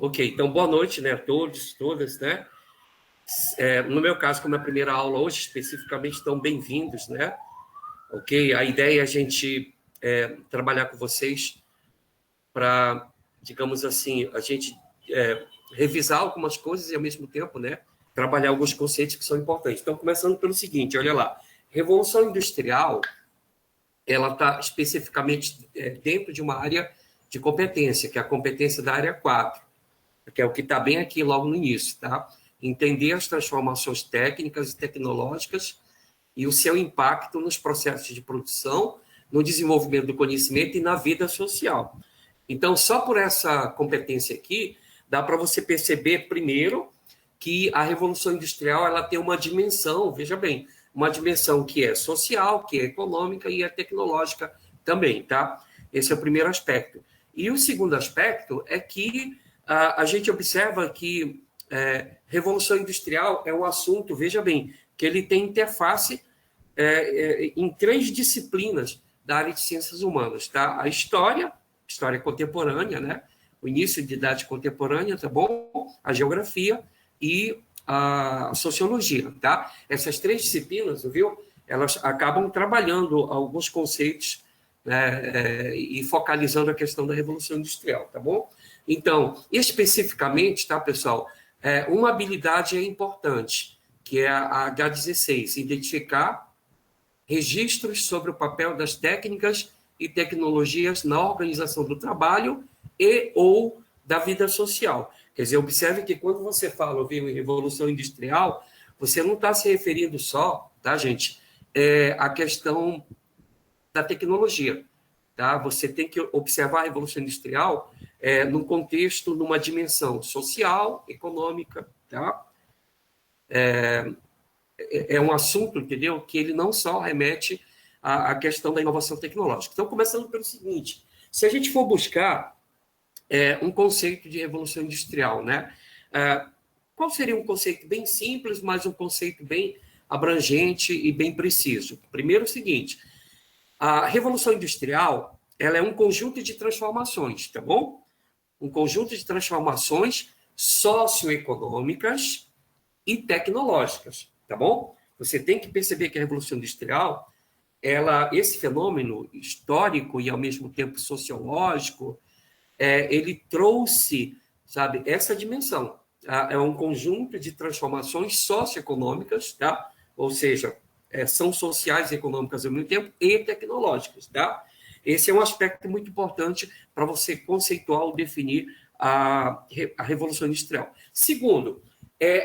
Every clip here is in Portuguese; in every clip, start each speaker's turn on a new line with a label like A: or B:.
A: Ok, então boa noite, né, a todos, todas, né? No meu caso, como é a primeira aula hoje, especificamente, estão bem-vindos, né? Ok, a ideia é a gente trabalhar com vocês para, digamos assim, a gente revisar algumas coisas e, ao mesmo tempo, né, trabalhar alguns conceitos que são importantes. Então, começando pelo seguinte, olha lá, Revolução Industrial, ela está especificamente dentro de uma área de competência, que é a competência da área 4, que é o que está bem aqui logo no início, tá? Entender as transformações técnicas e tecnológicas e o seu impacto nos processos de produção, no desenvolvimento do conhecimento e na vida social. Então, só por essa competência aqui, dá para você perceber, primeiro, que a Revolução Industrial ela tem uma dimensão, veja bem, uma dimensão que é social, que é econômica e é tecnológica também, tá? Esse é o primeiro aspecto. E o segundo aspecto é que a gente observa que Revolução Industrial é um assunto, veja bem, que ele tem interface em 3 disciplinas da área de ciências humanas, tá? A história contemporânea, né? O início de idade contemporânea, tá bom? A geografia e a sociologia, tá? Essas 3 disciplinas, viu? Elas acabam trabalhando alguns conceitos, né, e focalizando a questão da Revolução Industrial, tá bom? Então, especificamente, tá, pessoal? Uma habilidade é importante, que é a H16, identificar registros sobre o papel das técnicas e tecnologias na organização do trabalho e ou da vida social. Quer dizer, observe que quando você fala, viu, em Revolução Industrial, você não está se referindo só, tá, gente, à questão da tecnologia, tá? Você tem que observar a Revolução Industrial num contexto, numa dimensão social, econômica, tá? É um assunto, entendeu? Que ele não só remete à questão da inovação tecnológica. Então, começando pelo seguinte, se a gente for buscar um conceito de revolução industrial, né? Qual seria um conceito bem simples, mas um conceito bem abrangente e bem preciso? Primeiro, o seguinte, a revolução industrial, ela é um conjunto de transformações, tá bom? Um conjunto de transformações socioeconômicas e tecnológicas, tá bom? Você tem que perceber que a Revolução Industrial, esse fenômeno histórico e, ao mesmo tempo, sociológico, ele trouxe, sabe, essa dimensão. Tá? É um conjunto de transformações socioeconômicas, tá? Ou seja, são sociais e econômicas ao mesmo tempo e tecnológicas, tá? Esse é um aspecto muito importante para você conceituar ou definir a Revolução Industrial. Segundo,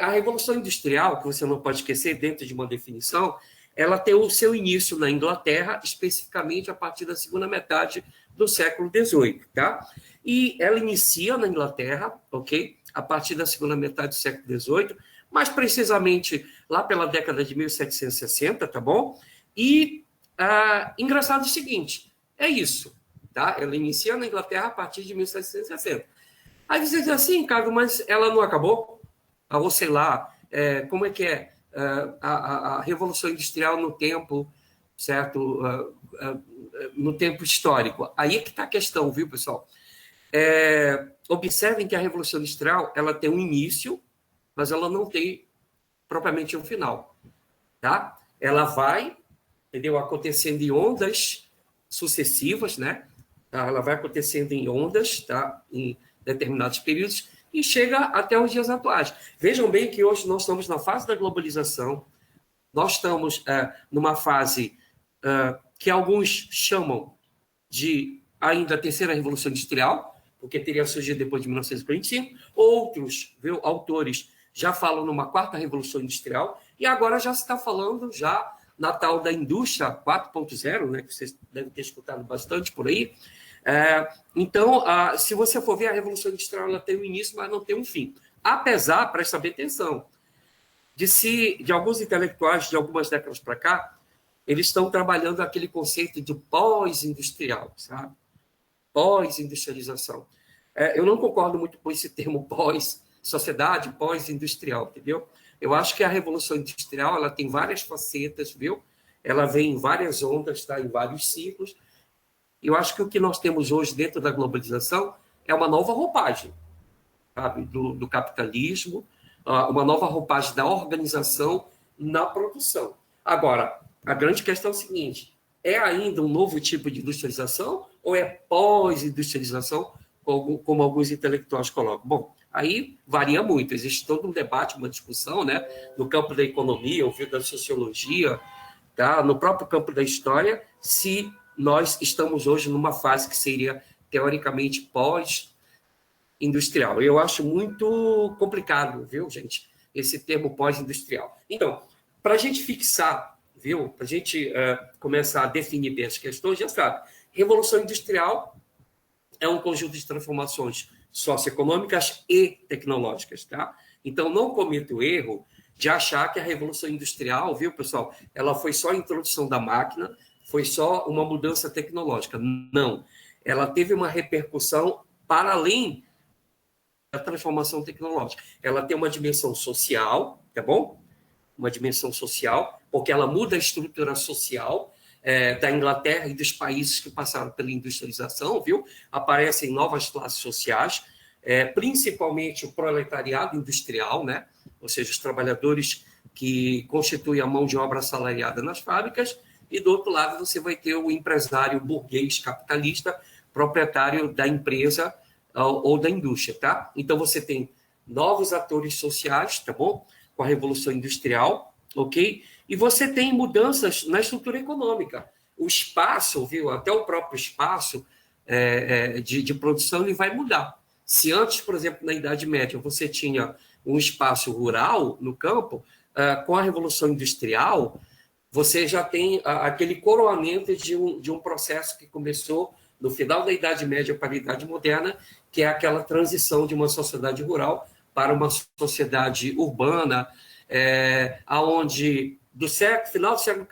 A: a Revolução Industrial, que você não pode esquecer dentro de uma definição, ela tem o seu início na Inglaterra, especificamente a partir da segunda metade do século XVIII, tá? E ela inicia na Inglaterra, ok? A partir da segunda metade do século XVIII, mais precisamente lá pela década de 1760, tá bom? E engraçado o seguinte, é isso, tá? Ela inicia na Inglaterra a partir de 1760. Aí você diz assim, Carlos, mas ela não acabou? Ou sei lá, como é que é a Revolução Industrial no tempo, certo? No tempo histórico. Aí é que está a questão, viu, pessoal? Observem que a Revolução Industrial ela tem um início, mas ela não tem propriamente um final, tá? Ela vai, entendeu? Acontecendo em ondas sucessivas, né? Tá? Ela vai acontecendo em ondas, tá? Em determinados períodos e chega até os dias atuais. Vejam bem que hoje nós estamos na fase da globalização, nós estamos numa fase que alguns chamam de ainda a terceira revolução industrial, porque teria surgido depois de 1945, outros, viu, autores já falam numa quarta revolução industrial, e agora já se está falando já na tal da indústria 4.0, né, que vocês devem ter escutado bastante por aí. Então, se você for ver, a Revolução Industrial ela tem um início, mas não tem um fim. Apesar, presta bem atenção, de alguns intelectuais de algumas décadas para cá, eles estão trabalhando aquele conceito de pós-industrial, sabe? Pós-industrialização. Eu não concordo muito com esse termo pós-sociedade, pós-industrial, entendeu? Eu acho que a Revolução Industrial ela tem várias facetas, viu? Ela vem em várias ondas, tá? Em vários ciclos. Eu acho que o que nós temos hoje dentro da globalização é uma nova roupagem. sabe, do capitalismo, uma nova roupagem da organização na produção. Agora, a grande questão é o seguinte: é ainda um novo tipo de industrialização ou é pós-industrialização, como alguns intelectuais colocam? Bom, aí varia muito, existe todo um debate, uma discussão, né, no campo da economia, ouvido da sociologia, tá, no próprio campo da história, se nós estamos hoje numa fase que seria, teoricamente, pós-industrial. Eu acho muito complicado, viu, gente, esse termo pós-industrial. Então, para a gente fixar, viu, para a gente começar a definir bem as questões, já sabe, Revolução Industrial é um conjunto de transformações socioeconômicas e tecnológicas, tá? Então, não cometa o erro de achar que a Revolução Industrial, viu, pessoal, ela foi só a introdução da máquina, foi só uma mudança tecnológica. Não. Ela teve uma repercussão para além da transformação tecnológica. Ela tem uma dimensão social, tá bom? Uma dimensão social, porque ela muda a estrutura social da Inglaterra e dos países que passaram pela industrialização, viu? Aparecem novas classes sociais, principalmente o proletariado industrial, né? Ou seja, os trabalhadores que constituem a mão de obra assalariada nas fábricas, e do outro lado você vai ter o empresário burguês capitalista, proprietário da empresa ou da indústria, tá? Então você tem novos atores sociais, tá bom? Com a Revolução Industrial, ok? E você tem mudanças na estrutura econômica. O espaço, viu? Até o próprio espaço de produção ele vai mudar. Se antes, por exemplo, na Idade Média, você tinha um espaço rural no campo, com a Revolução Industrial, você já tem aquele coroamento de um processo que começou no final da Idade Média para a Idade Moderna, que é aquela transição de uma sociedade rural para uma sociedade urbana, aonde do final do século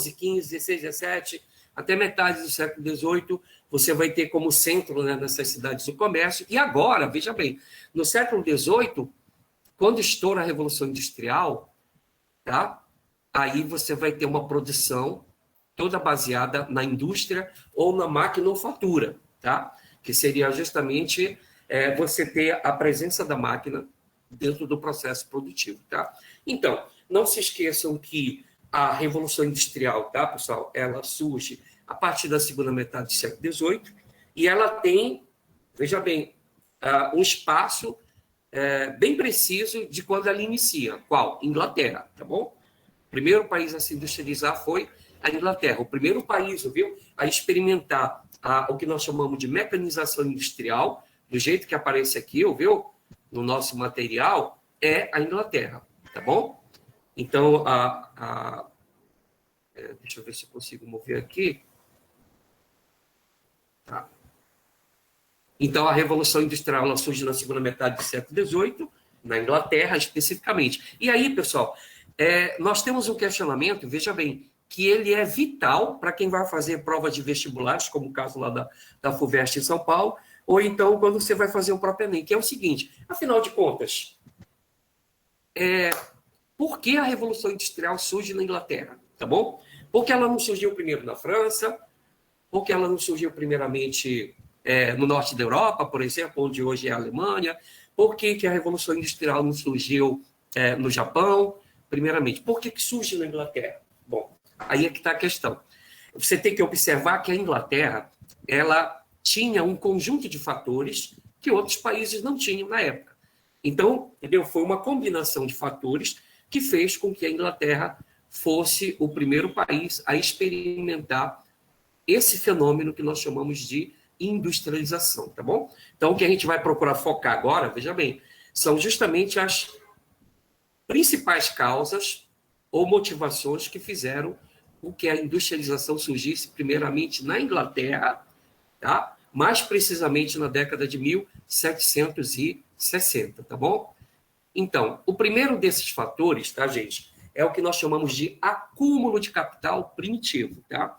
A: XIV, XV, XVI, XVII, até metade do século XVIII, você vai ter como centro, né, nessas cidades o comércio. E agora, veja bem, no século XVIII, quando estoura a Revolução Industrial, tá? Aí você vai ter uma produção toda baseada na indústria ou na maquinofatura, tá? Que seria justamente você ter a presença da máquina dentro do processo produtivo, tá? Então, não se esqueçam que a Revolução Industrial, tá, pessoal, ela surge a partir da segunda metade do século XVIII e ela tem, veja bem, um espaço bem preciso de quando ela inicia. Qual? Inglaterra, tá bom? O primeiro país a se industrializar foi a Inglaterra. O primeiro país, viu, a experimentar o que nós chamamos de mecanização industrial, do jeito que aparece aqui, viu, no nosso material, é a Inglaterra, tá bom? Então, deixa eu ver se eu consigo mover aqui. Tá. Então, a Revolução Industrial ela surge na segunda metade do século XVIII, na Inglaterra especificamente. E aí, pessoal, nós temos um questionamento, veja bem, que ele é vital para quem vai fazer prova de vestibulares, como o caso lá da FUVEST em São Paulo, ou então quando você vai fazer o próprio Enem, que é o seguinte: afinal de contas, por que a Revolução Industrial surge na Inglaterra? Tá bom? Porque ela não surgiu primeiro na França, porque ela não surgiu primeiramente no norte da Europa, por exemplo, onde hoje é a Alemanha, por que a Revolução Industrial não surgiu no Japão, primeiramente? Por que surge na Inglaterra? Bom, aí é que está a questão. Você tem que observar que a Inglaterra ela tinha um conjunto de fatores que outros países não tinham na época. Então, entendeu? Foi uma combinação de fatores que fez com que a Inglaterra fosse o primeiro país a experimentar esse fenômeno que nós chamamos de industrialização, tá bom? Então, o que a gente vai procurar focar agora, veja bem, são justamente as principais causas ou motivações que fizeram com que a industrialização surgisse primeiramente na Inglaterra, tá? Mais precisamente na década de 1760, tá bom? Então, o primeiro desses fatores, tá, gente, é o que nós chamamos de acúmulo de capital primitivo, tá?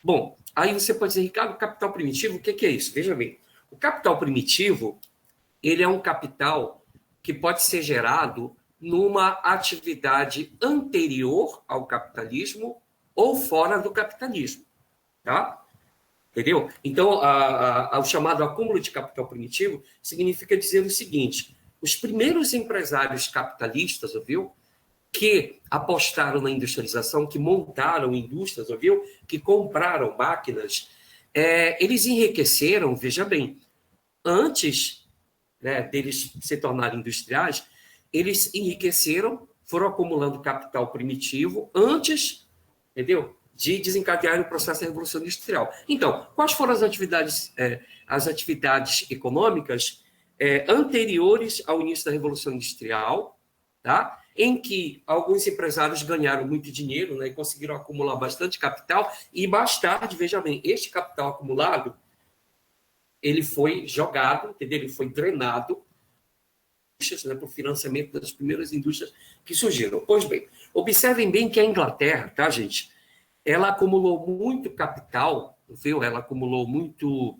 A: Bom, aí você pode dizer, Ricardo, capital primitivo, o que é isso? Veja bem, o capital primitivo, ele é um capital que pode ser gerado numa atividade anterior ao capitalismo ou fora do capitalismo, tá? Entendeu? Então, o chamado acúmulo de capital primitivo significa dizer o seguinte: os primeiros empresários capitalistas, ouviu? Que apostaram na industrialização, que montaram indústrias, ouviu? Que compraram máquinas, eles enriqueceram, veja bem, antes, né, deles se tornarem industriais, eles enriqueceram, foram acumulando capital primitivo antes, entendeu? De desencadear o processo da Revolução Industrial. Então, quais foram as atividades econômicas anteriores ao início da Revolução Industrial, tá? Em que alguns empresários ganharam muito dinheiro, né, e conseguiram acumular bastante capital, e mais tarde, veja bem, este capital acumulado, ele foi jogado, entendeu? Ele foi drenado, né, para o financiamento das primeiras indústrias que surgiram. Pois bem, observem bem que a Inglaterra, tá, gente? Ela acumulou muito capital, viu? Ela acumulou muito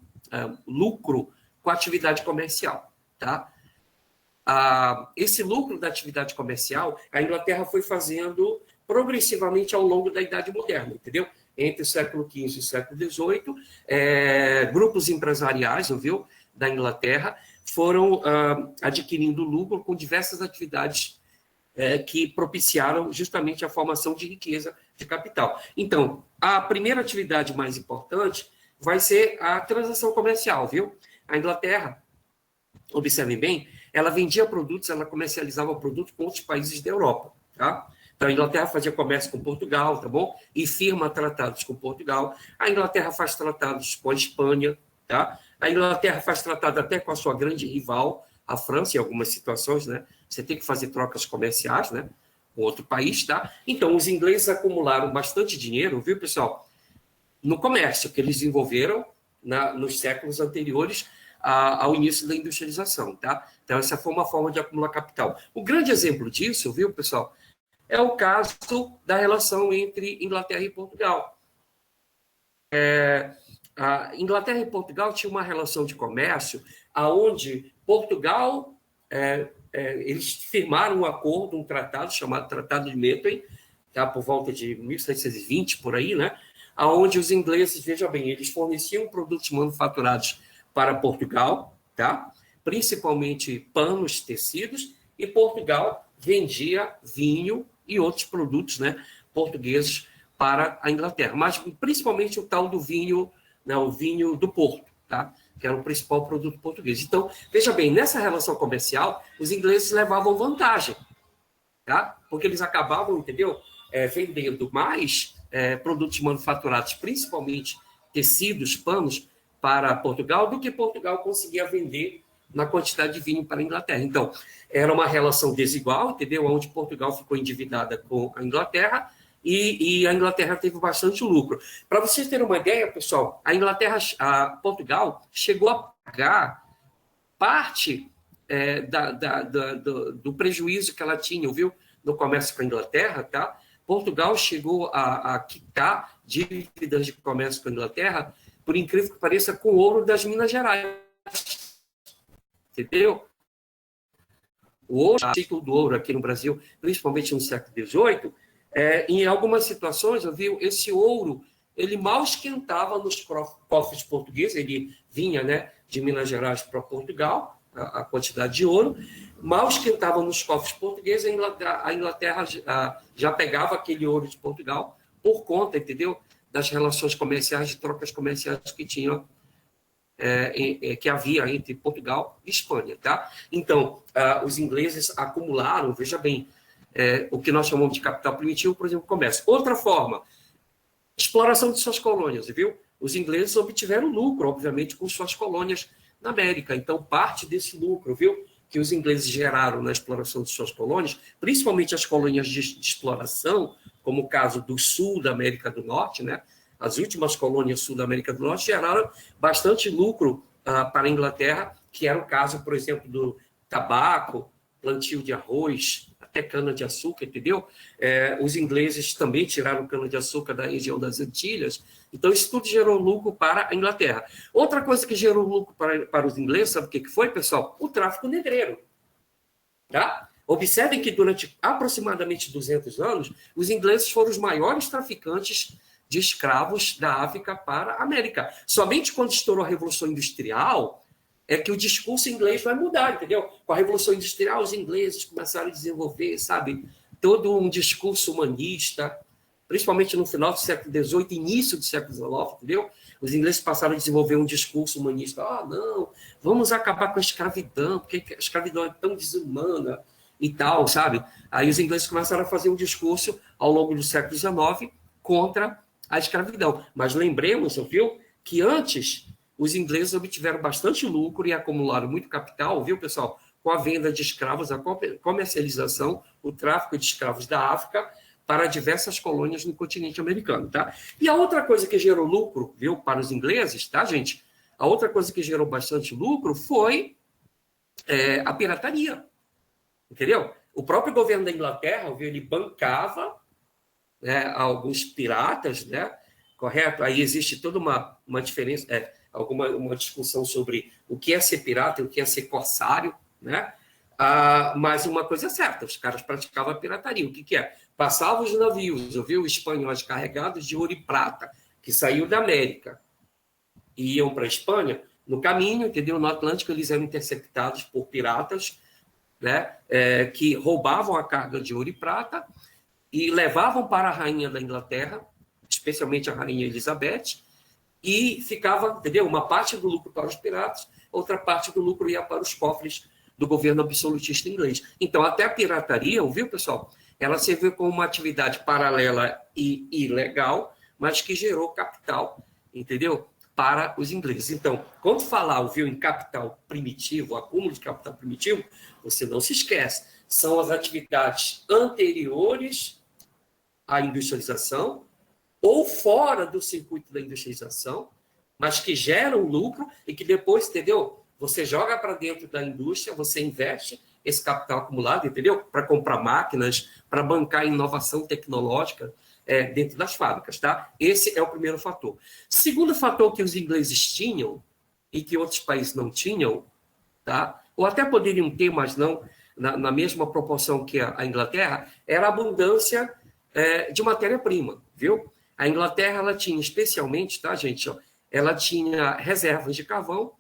A: lucro com a atividade comercial, tá? Esse lucro da atividade comercial, a Inglaterra foi fazendo progressivamente ao longo da Idade Moderna, entendeu? Entre o século XV e o século XVIII, grupos empresariais, viu, da Inglaterra foram adquirindo lucro com diversas atividades que propiciaram justamente a formação de riqueza de capital. Então, a primeira atividade mais importante vai ser a transação comercial, viu? A Inglaterra, observem bem, ela vendia produtos, ela comercializava produtos com outros países da Europa, tá? Então, a Inglaterra fazia comércio com Portugal, tá bom? E firma tratados com Portugal. A Inglaterra faz tratados com a Espanha, tá? A Inglaterra faz tratado até com a sua grande rival, a França, em algumas situações, né? Você tem que fazer trocas comerciais, né? Com outro país, tá? Então, os ingleses acumularam bastante dinheiro, viu, pessoal? No comércio que eles desenvolveram nos séculos anteriores ao início da industrialização, tá? Então, essa foi uma forma de acumular capital. O grande exemplo disso, viu, pessoal, é o caso da relação entre Inglaterra e Portugal. A Inglaterra e Portugal tinham uma relação de comércio onde Portugal, eles firmaram um acordo, um tratado chamado Tratado de Methuen, tá, por volta de 1720, por aí, né? Onde os ingleses, veja bem, eles forneciam produtos manufaturados para Portugal, tá? Principalmente panos, tecidos, e Portugal vendia vinho e outros produtos, né, portugueses para a Inglaterra, mas principalmente o tal do vinho, né, o vinho do Porto, tá? Que era o principal produto português. Então, veja bem, nessa relação comercial, os ingleses levavam vantagem, tá? Porque eles acabavam, entendeu? Vendendo mais produtos manufaturados, principalmente tecidos, panos, para Portugal, do que Portugal conseguia vender na quantidade de vinho para a Inglaterra. Então, era uma relação desigual, entendeu? Onde Portugal ficou endividada com a Inglaterra e a Inglaterra teve bastante lucro. Para vocês terem uma ideia, pessoal, Portugal chegou a pagar parte do prejuízo que ela tinha, viu, no comércio com a Inglaterra, tá? Portugal chegou a quitar dívidas de comércio com a Inglaterra, por incrível que pareça, com ouro das Minas Gerais. Entendeu? O ouro, o ciclo do ouro aqui no Brasil, principalmente no século XVIII, em algumas situações, viu, esse ouro ele mal esquentava nos cofres portugueses, ele vinha, né, de Minas Gerais para Portugal, a quantidade de ouro, mal esquentava nos cofres portugueses, a Inglaterra já pegava aquele ouro de Portugal por conta, entendeu, das relações comerciais, de trocas comerciais que tinham, que havia entre Portugal e Espanha, tá? Então, os ingleses acumularam, veja bem, o que nós chamamos de capital primitivo, por exemplo, comércio. Outra forma, exploração de suas colônias, viu? Os ingleses obtiveram lucro, obviamente, com suas colônias na América. Então, parte desse lucro, viu, que os ingleses geraram na exploração de suas colônias, principalmente as colônias de exploração, como o caso do sul da América do Norte, né? As últimas colônias sul da América do Norte geraram bastante lucro para a Inglaterra, que era o caso, por exemplo, do tabaco, plantio de arroz, até cana-de-açúcar, entendeu? Os ingleses também tiraram cana-de-açúcar da região das Antilhas. Então, isso tudo gerou lucro para a Inglaterra. Outra coisa que gerou lucro para os ingleses, sabe o que foi, pessoal? O tráfico negreiro. Tá? Observem que durante aproximadamente 200 anos, os ingleses foram os maiores traficantes de escravos da África para a América. Somente quando estourou a Revolução Industrial é que o discurso inglês vai mudar, entendeu? Com a Revolução Industrial, os ingleses começaram a desenvolver, sabe, todo um discurso humanista, principalmente no final do século XVIII, início do século XIX, entendeu? Os ingleses passaram a desenvolver um discurso humanista. Não, vamos acabar com a escravidão, porque a escravidão é tão desumana e tal, sabe? Aí os ingleses começaram a fazer um discurso ao longo do século XIX contra a escravidão. Mas lembremos, viu, que antes os ingleses obtiveram bastante lucro e acumularam muito capital, viu, pessoal? Com a venda de escravos, a comercialização, o tráfico de escravos da África para diversas colônias no continente americano, tá? E a outra coisa que gerou lucro, viu, para os ingleses, tá, gente? A outra coisa que gerou bastante lucro foi a pirataria, entendeu? O próprio governo da Inglaterra, viu, ele bancava, né, alguns piratas, né? Correto? Aí existe toda uma diferença, uma discussão sobre o que é ser pirata e o que é ser corsário, né? Mas uma coisa é certa, os caras praticavam a pirataria. O que é? Passavam os navios, viu, espanhóis carregados de ouro e prata, que saíam da América e iam para a Espanha. No caminho, entendeu? No Atlântico, eles eram interceptados por piratas, né, que roubavam a carga de ouro e prata e levavam para a rainha da Inglaterra, especialmente a rainha Elizabeth, e ficava, entendeu? Uma parte do lucro para os piratas, outra parte do lucro ia para os cofres do governo absolutista inglês. Então, até a pirataria, viu, pessoal? Ela serviu como uma atividade paralela e ilegal, mas que gerou capital, entendeu? Para os ingleses. Então, quando falar, viu, em capital primitivo, acúmulo de capital primitivo, você não se esquece. São as atividades anteriores à industrialização ou fora do circuito da industrialização, mas que geram lucro e que depois, entendeu? Você joga para dentro da indústria, você investe esse capital acumulado, entendeu? Para comprar máquinas, para bancar inovação tecnológica dentro das fábricas, tá? Esse é o primeiro fator. Segundo fator que os ingleses tinham e que outros países não tinham, tá? Ou até poderiam ter, mas não na mesma proporção que a Inglaterra, era a abundância de matéria-prima, viu? A Inglaterra, ela tinha especialmente, tá, gente? Ela tinha reservas de carvão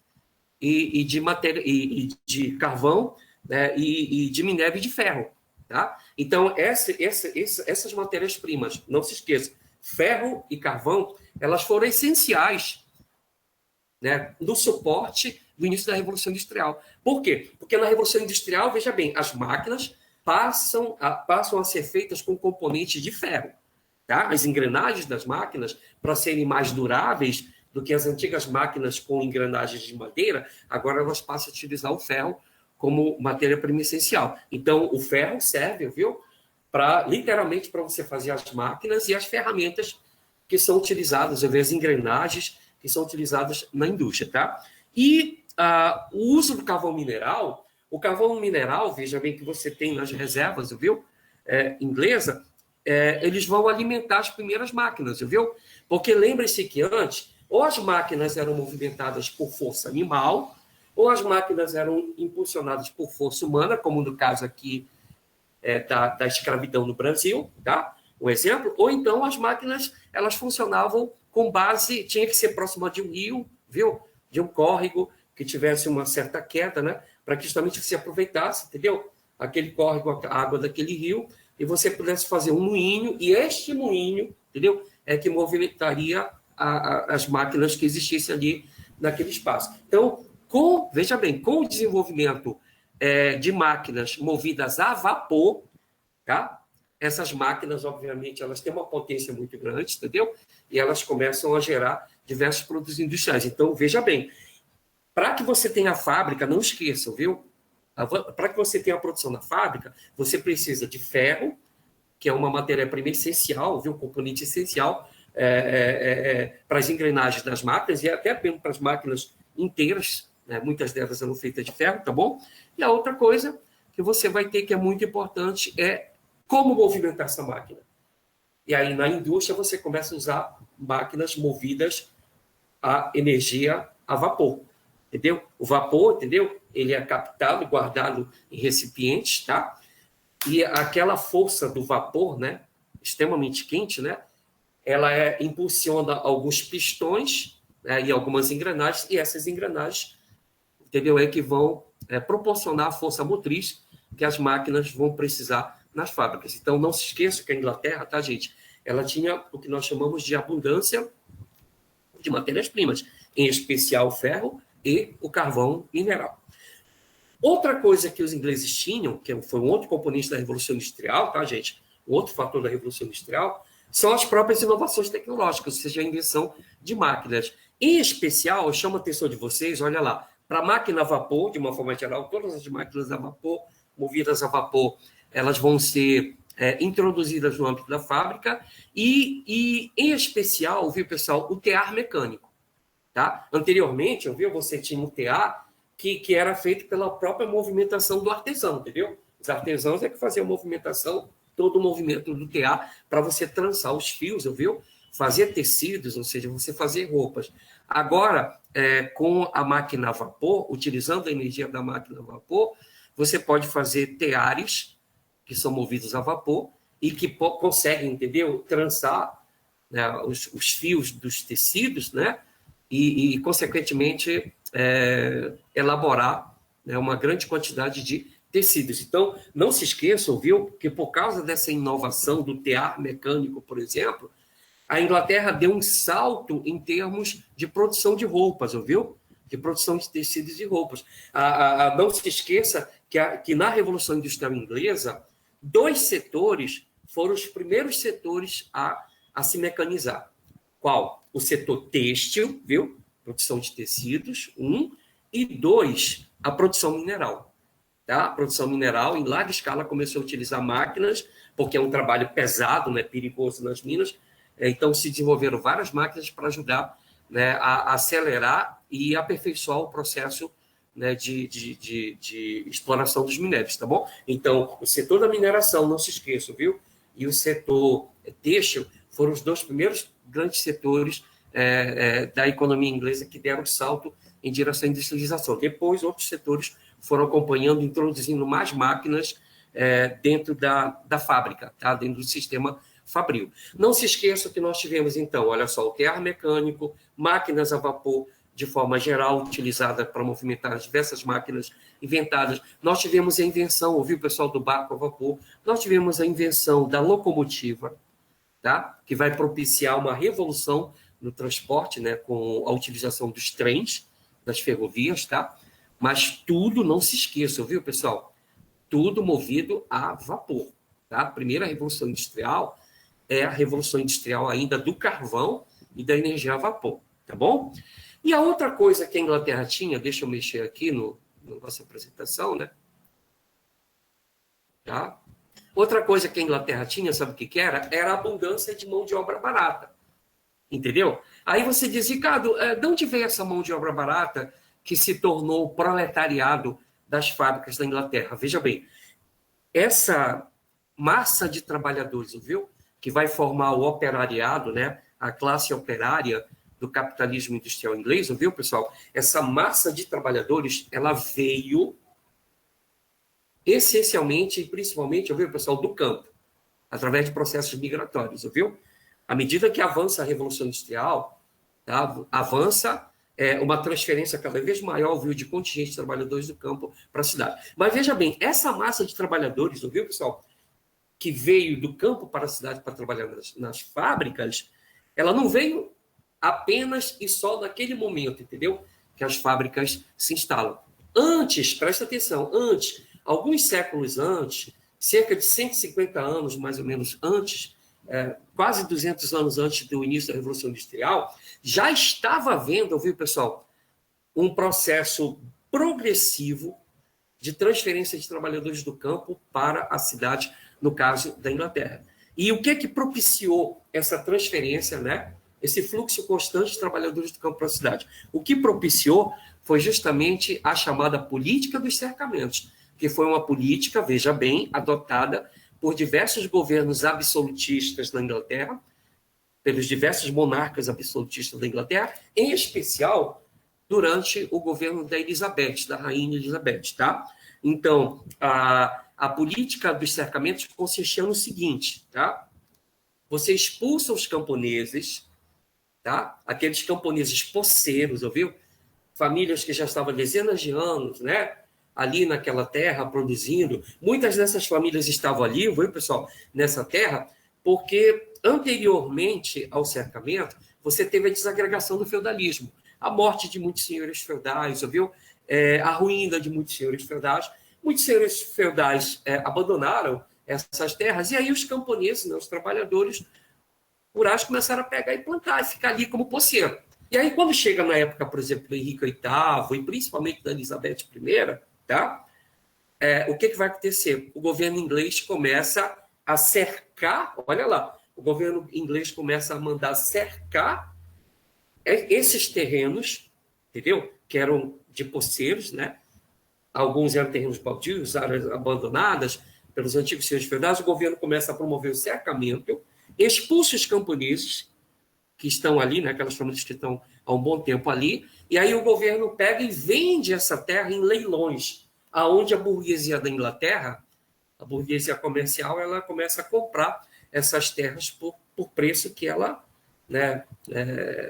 A: e de carvão, né, e de minério e de ferro, tá? Então, essas matérias-primas, não se esqueça, ferro e carvão, elas foram essenciais, né, no suporte do início da Revolução Industrial. Por quê? Porque na Revolução Industrial, veja bem, as máquinas passam a ser feitas com componentes de ferro. Tá? As engrenagens das máquinas, para serem mais duráveis do que as antigas máquinas com engrenagens de madeira, agora elas passam a utilizar o ferro como matéria-prima essencial. Então, o ferro serve, viu, literalmente para você fazer as máquinas e as ferramentas que são utilizadas, as engrenagens que são utilizadas na indústria. Tá? E o uso do carvão mineral, veja bem que você tem nas reservas, viu, inglesa, eles vão alimentar as primeiras máquinas, viu? Porque lembre-se que antes, ou as máquinas eram movimentadas por força animal, ou as máquinas eram impulsionadas por força humana, como no caso aqui da escravidão no Brasil, tá? Um exemplo. Ou então as máquinas, elas funcionavam com base, tinha que ser próxima de um rio, viu? De um córrego que tivesse uma certa queda, né? Para que justamente você aproveitasse, entendeu? Aquele córrego, a água daquele rio, e você pudesse fazer um moinho, e este moinho, entendeu? É que movimentaria as máquinas que existissem ali naquele espaço. Então, veja bem, com o desenvolvimento de máquinas movidas a vapor, tá? Essas máquinas, obviamente, elas têm uma potência muito grande, entendeu? E elas começam a gerar diversos produtos industriais. Então, veja bem, para que você tenha a fábrica, não esqueçam, viu? Para que você tenha a produção na fábrica, você precisa de ferro, que é uma matéria-prima essencial, viu? Um componente essencial para as engrenagens das máquinas e até mesmo para as máquinas inteiras, né? Muitas delas são feitas de ferro, tá bom? E a outra coisa que você vai ter, que é muito importante, é como movimentar essa máquina. E aí, na indústria, você começa a usar máquinas movidas a energia a vapor. Entendeu? O vapor, entendeu? Ele é captado, guardado em recipientes, tá? E aquela força do vapor, né, extremamente quente, né, ela impulsiona alguns pistões, né, e algumas engrenagens, e essas engrenagens entendeu? É que vão proporcionar a força motriz que as máquinas vão precisar nas fábricas. Então, não se esqueça que a Inglaterra, tá, gente? Ela tinha o que nós chamamos de abundância de matérias-primas, em especial o ferro e o carvão mineral. Outra coisa que os ingleses tinham, que foi um outro componente da Revolução Industrial, tá, gente? Um outro fator da Revolução Industrial, são as próprias inovações tecnológicas, ou seja, a invenção de máquinas. Em especial, eu chamo a atenção de vocês, olha lá, para a máquina a vapor, de uma forma geral, todas as máquinas a vapor, movidas a vapor, elas vão ser introduzidas no âmbito da fábrica e em especial, viu, pessoal, o tear mecânico. Tá? Anteriormente, você tinha um tear que era feito pela própria movimentação do artesão, entendeu? Os artesãos é que faziam a movimentação, todo o movimento do tear para você trançar os fios, viu? Fazer tecidos, ou seja, você fazer roupas. Agora, com a máquina a vapor, utilizando a energia da máquina a vapor, você pode fazer teares que são movidos a vapor e que conseguem, entendeu? Trançar, né, os fios dos tecidos, né? E consequentemente, elaborar, né, uma grande quantidade de tecidos. Então, não se esqueçam, viu, que por causa dessa inovação do tear mecânico, por exemplo, a Inglaterra deu um salto em termos de produção de roupas, ouviu? De produção de tecidos e roupas. Não se esqueça que na Revolução Industrial Inglesa, 2 setores foram os primeiros setores a se mecanizar. Qual? O setor têxtil, viu? Produção de tecidos, 1, e 2, a produção mineral. Tá? A produção mineral, em larga escala, começou a utilizar máquinas, porque é um trabalho pesado, né, perigoso nas minas, então se desenvolveram várias máquinas para ajudar, né, a acelerar e aperfeiçoar o processo, né, de exploração dos minérios, tá bom? Então, o setor da mineração, não se esqueçam, viu? E o setor têxtil foram os 2 primeiros grandes setores da economia inglesa que deram salto em direção à industrialização. Depois, outros setores foram acompanhando, introduzindo mais máquinas dentro da fábrica, tá? Dentro do sistema fabril. Não se esqueça que nós tivemos, então, olha só, o tear mecânico, máquinas a vapor, de forma geral, utilizada para movimentar as diversas máquinas inventadas. Nós tivemos a invenção, ouviu, pessoal, do barco a vapor, nós tivemos a invenção da locomotiva, tá? Que vai propiciar uma revolução no transporte, né, com a utilização dos trens, das ferrovias, tá? Mas tudo, não se esqueçam, viu, pessoal? Tudo movido a vapor, tá? A primeira revolução industrial é a revolução industrial ainda do carvão e da energia a vapor, tá bom? E a outra coisa que a Inglaterra tinha, deixa eu mexer aqui na nossa apresentação, né? Tá? Outra coisa que a Inglaterra tinha, sabe o que era? Era a abundância de mão de obra barata. Entendeu? Aí você diz, Ricardo, de onde veio essa mão de obra barata que se tornou o proletariado das fábricas da Inglaterra? Veja bem, essa massa de trabalhadores, viu? Que vai formar o operariado, né? A classe operária do capitalismo industrial inglês, viu, pessoal? Essa massa de trabalhadores, ela veio essencialmente e principalmente, viu, pessoal, do campo, através de processos migratórios, viu? À medida que avança a Revolução Industrial, tá? Avança uma transferência cada vez maior, viu, de contingente de trabalhadores do campo para a cidade. Mas veja bem, essa massa de trabalhadores, viu, pessoal, que veio do campo para a cidade para trabalhar nas fábricas, ela não veio apenas e só naquele momento, entendeu? Que as fábricas se instalam. Antes, presta atenção, antes, alguns séculos antes, cerca de 150 anos, mais ou menos antes, quase 200 anos antes do início da Revolução Industrial, já estava havendo, ouviu, pessoal, um processo progressivo de transferência de trabalhadores do campo para a cidade, no caso da Inglaterra. E o que propiciou essa transferência, né? Esse fluxo constante de trabalhadores do campo para a cidade? O que propiciou foi justamente a chamada política dos cercamentos, que foi uma política, veja bem, adotada por diversos governos absolutistas na Inglaterra, pelos diversos monarcas absolutistas da Inglaterra, em especial durante o governo da Elizabeth, da rainha Elizabeth, tá? Então, a política dos cercamentos consistia no seguinte, tá? Você expulsa os camponeses, tá? Aqueles camponeses poceiros, ouviu? famílias que já estavam dezenas de anos, né, ali naquela terra produzindo. Muitas dessas famílias estavam ali, viu, pessoal, nessa terra, porque anteriormente ao cercamento, você teve a desagregação do feudalismo, a morte de muitos senhores feudais, viu? A ruína de muitos senhores feudais. Muitos senhores feudais abandonaram essas terras, e aí os camponeses, né, os trabalhadores rurais começaram a pegar e plantar, e ficar ali como poceiro. E aí, quando chega na época, por exemplo, do Henrique VIII, e principalmente da Elizabeth I, tá? O que vai acontecer? O governo inglês começa a cercar, olha lá, o governo inglês começa a mandar cercar esses terrenos, entendeu? Que eram de poceiros, né? Alguns eram terrenos baldios, áreas abandonadas pelos antigos senhores feudais. O governo começa a promover o cercamento, expulsa os camponeses que estão ali, né? Aquelas famílias que estão há um bom tempo ali, e aí o governo pega e vende essa terra em leilões, aonde a burguesia da Inglaterra, a burguesia comercial, ela começa a comprar essas terras por preço que ela, né,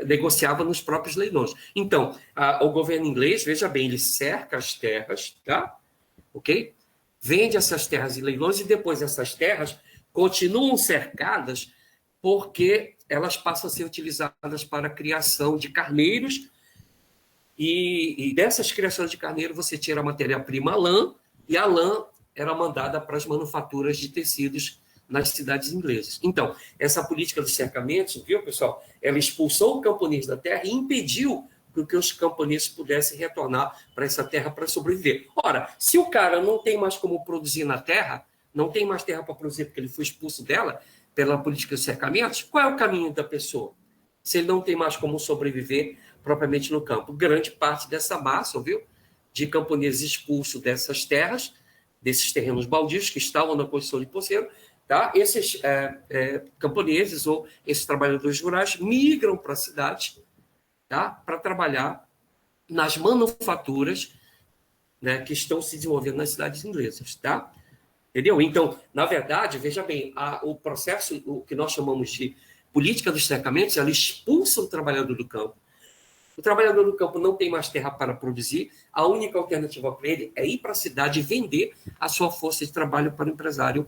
A: negociava nos próprios leilões. Então, o governo inglês, veja bem, ele cerca as terras, tá? Ok? Vende essas terras em leilões e depois essas terras continuam cercadas porque elas passam a ser utilizadas para a criação de carneiros e dessas criações de carneiro você tira a matéria-prima lã, e a lã era mandada para as manufaturas de tecidos nas cidades inglesas. Então, essa política dos cercamentos, viu, pessoal? Ela expulsou o camponês da terra e impediu que os camponeses pudessem retornar para essa terra para sobreviver. Ora, se o cara não tem mais como produzir na terra, não tem mais terra para produzir porque ele foi expulso dela pela política de cercamentos, qual é o caminho da pessoa? Se ele não tem mais como sobreviver propriamente no campo. Grande parte dessa massa, viu, de camponeses expulsos dessas terras, desses terrenos baldios que estavam na condição de poceiro, tá? Esses camponeses ou esses trabalhadores rurais migram para a cidade, tá? Para trabalhar nas manufaturas, né, que estão se desenvolvendo nas cidades inglesas, tá? Entendeu? Então, na verdade, veja bem, o processo, o que nós chamamos de política dos cercamentos, ela expulsa o trabalhador do campo. O trabalhador do campo não tem mais terra para produzir, a única alternativa para ele é ir para a cidade e vender a sua força de trabalho para o empresário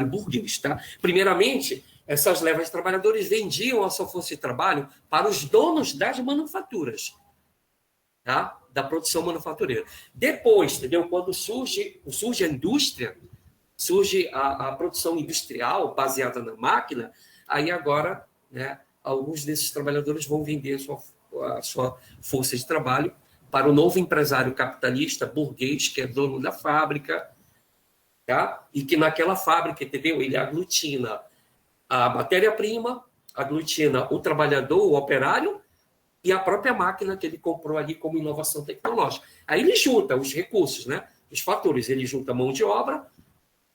A: burguês. Tá? Primeiramente, essas levas de trabalhadores vendiam a sua força de trabalho para os donos das manufaturas, tá? Da produção manufatureira. Depois, entendeu? Quando surge a indústria, surge a produção industrial baseada na máquina, aí agora, né, alguns desses trabalhadores vão vender a sua força de trabalho para o novo empresário capitalista burguês, que é dono da fábrica, tá? E que naquela fábrica, entendeu? Ele aglutina a matéria-prima, aglutina o trabalhador, o operário, e a própria máquina que ele comprou ali como inovação tecnológica. Aí ele junta os recursos, né? Os fatores, ele junta a mão de obra,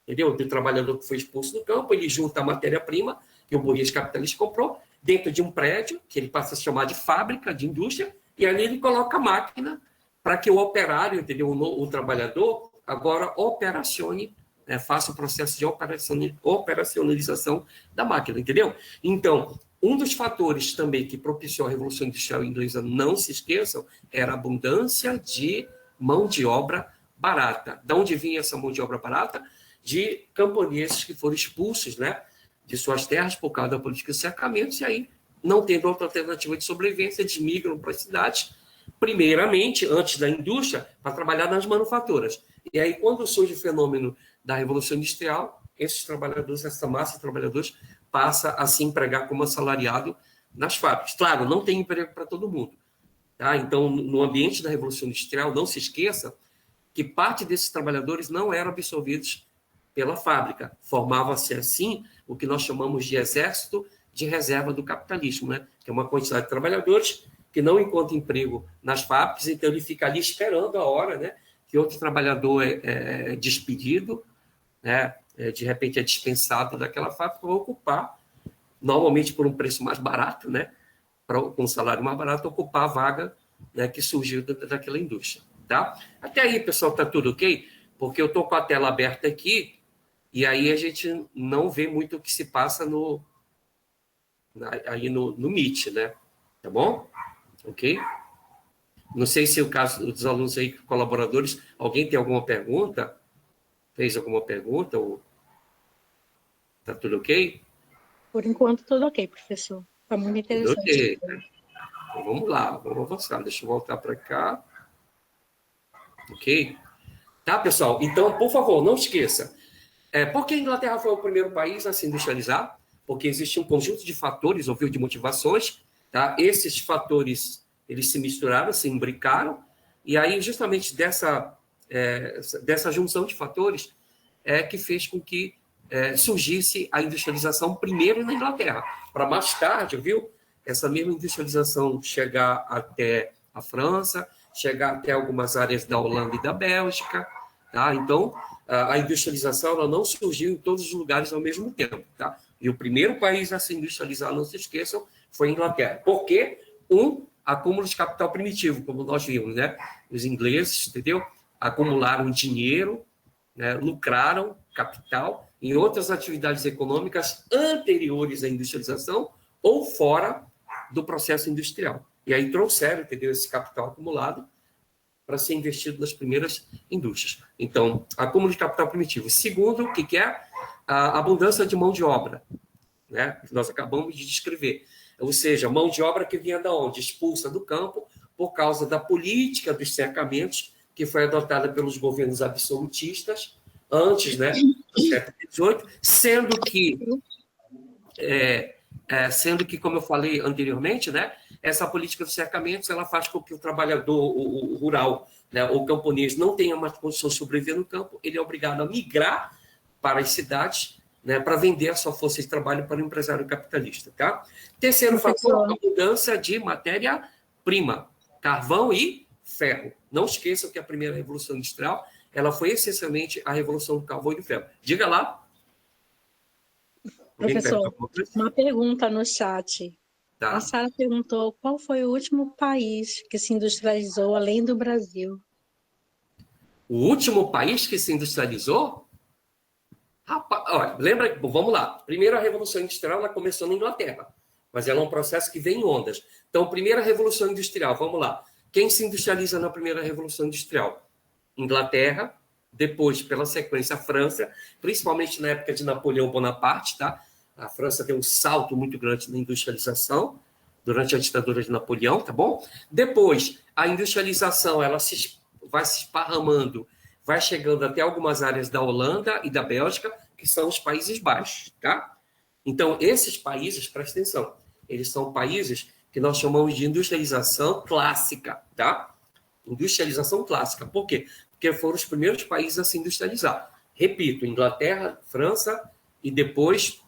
A: entendeu? Do trabalhador que foi expulso do campo, ele junta a matéria-prima que o burguês capitalista comprou dentro de um prédio, que ele passa a chamar de fábrica, de indústria, e ali ele coloca a máquina para que o operário, entendeu? O trabalhador, agora operacione, né? Faça o processo de operacionalização da máquina, entendeu? Então, um dos fatores também que propiciou a Revolução Industrial Inglesa, não se esqueçam, era a abundância de mão de obra barata. De onde vinha essa mão de obra barata? De camponeses que foram expulsos, né, de suas terras por causa da política de cercamentos, e aí, não tendo outra alternativa de sobrevivência, eles migram para as cidades, primeiramente, antes da indústria, para trabalhar nas manufaturas. E aí, quando surge o fenômeno da Revolução Industrial, esses trabalhadores, essa massa de trabalhadores, passa a se empregar como assalariado nas fábricas. Claro, não tem emprego para todo mundo. Tá? Então, no ambiente da Revolução Industrial, não se esqueça que parte desses trabalhadores não eram absorvidos pela fábrica. Formava-se, assim, o que nós chamamos de exército de reserva do capitalismo, né? Que é uma quantidade de trabalhadores que não encontra emprego nas fábricas, então ele fica ali esperando a hora, né, que outro trabalhador é despedido, né, de repente é dispensado daquela fábrica para ocupar, normalmente por um preço mais barato, né, com um salário mais barato, ocupar a vaga, né, que surgiu daquela indústria. Tá? Até aí, pessoal, está tudo ok? Porque eu estou com a tela aberta aqui e aí a gente não vê muito o que se passa aí no Meet, né? Tá bom? Ok? Não sei se o caso dos alunos aí, colaboradores, alguém tem alguma pergunta? Fez alguma pergunta? Ou tá tudo ok?
B: Por enquanto, tudo ok, professor. Foi muito
A: Tudo
B: interessante.
A: ok. Então, vamos lá, vamos avançar. Deixa eu voltar para cá. Ok? Tá, pessoal? Então, por favor, não esqueça. Por que a Inglaterra foi o primeiro país a se industrializar? Porque existe um conjunto de fatores, ou de motivações, tá? Esses fatores, eles se misturaram, se imbricaram, e aí, justamente dessa junção de fatores, que fez com que surgisse a industrialização primeiro na Inglaterra, para mais tarde, viu? Essa mesma industrialização chegar até a França, chegar até algumas áreas da Holanda e da Bélgica, tá? Então, a industrialização ela não surgiu em todos os lugares ao mesmo tempo, tá? E o primeiro país a se industrializar, não se esqueçam, foi a Inglaterra. Por quê? Acúmulo de capital primitivo, como nós vimos, né? Os ingleses, entendeu? Acumularam dinheiro, né? Lucraram capital em outras atividades econômicas anteriores à industrialização ou fora do processo industrial. E aí trouxeram, entendeu? Esse capital acumulado para ser investido nas primeiras indústrias. Então, acúmulo de capital primitivo. Segundo, o que é? A abundância de mão de obra, né? Que nós acabamos de descrever. Ou seja, mão de obra que vinha da onde? Expulsa do campo por causa da política dos cercamentos que foi adotada pelos governos absolutistas antes, né, do século XVIII, sendo que, como eu falei anteriormente, né, essa política de cercamentos ela faz com que o trabalhador, o rural, né, o camponês, não tenha mais condição de sobreviver no campo, ele é obrigado a migrar para as cidades, né, para vender a sua força de trabalho para o empresário capitalista. Tá? Terceiro fator, a mudança de matéria-prima, carvão e ferro. Não esqueçam que a primeira Revolução Industrial ela foi essencialmente a Revolução do Carvão e do Ferro. Diga lá.
B: Professor, uma pergunta no chat.
A: Tá.
B: A Sara perguntou qual foi o último país que se industrializou além do Brasil.
A: O último país que se industrializou? Rapaz, olha, lembra, vamos lá. Primeiro, a Revolução Industrial ela começou na Inglaterra, mas ela é um processo que vem em ondas. Então, primeira Revolução Industrial, vamos lá. Quem se industrializa na primeira Revolução Industrial? Inglaterra, depois, pela sequência, a França, principalmente na época de Napoleão Bonaparte, tá? A França deu um salto muito grande na industrialização durante a ditadura de Napoleão, tá bom? Depois, a industrialização ela vai se esparramando, vai chegando até algumas áreas da Holanda e da Bélgica, que são os Países Baixos, tá? Então, esses países, presta atenção, eles são países que nós chamamos de industrialização clássica, tá? Industrialização clássica. Por quê? Porque foram os primeiros países a se industrializar. Repito, Inglaterra, França e depois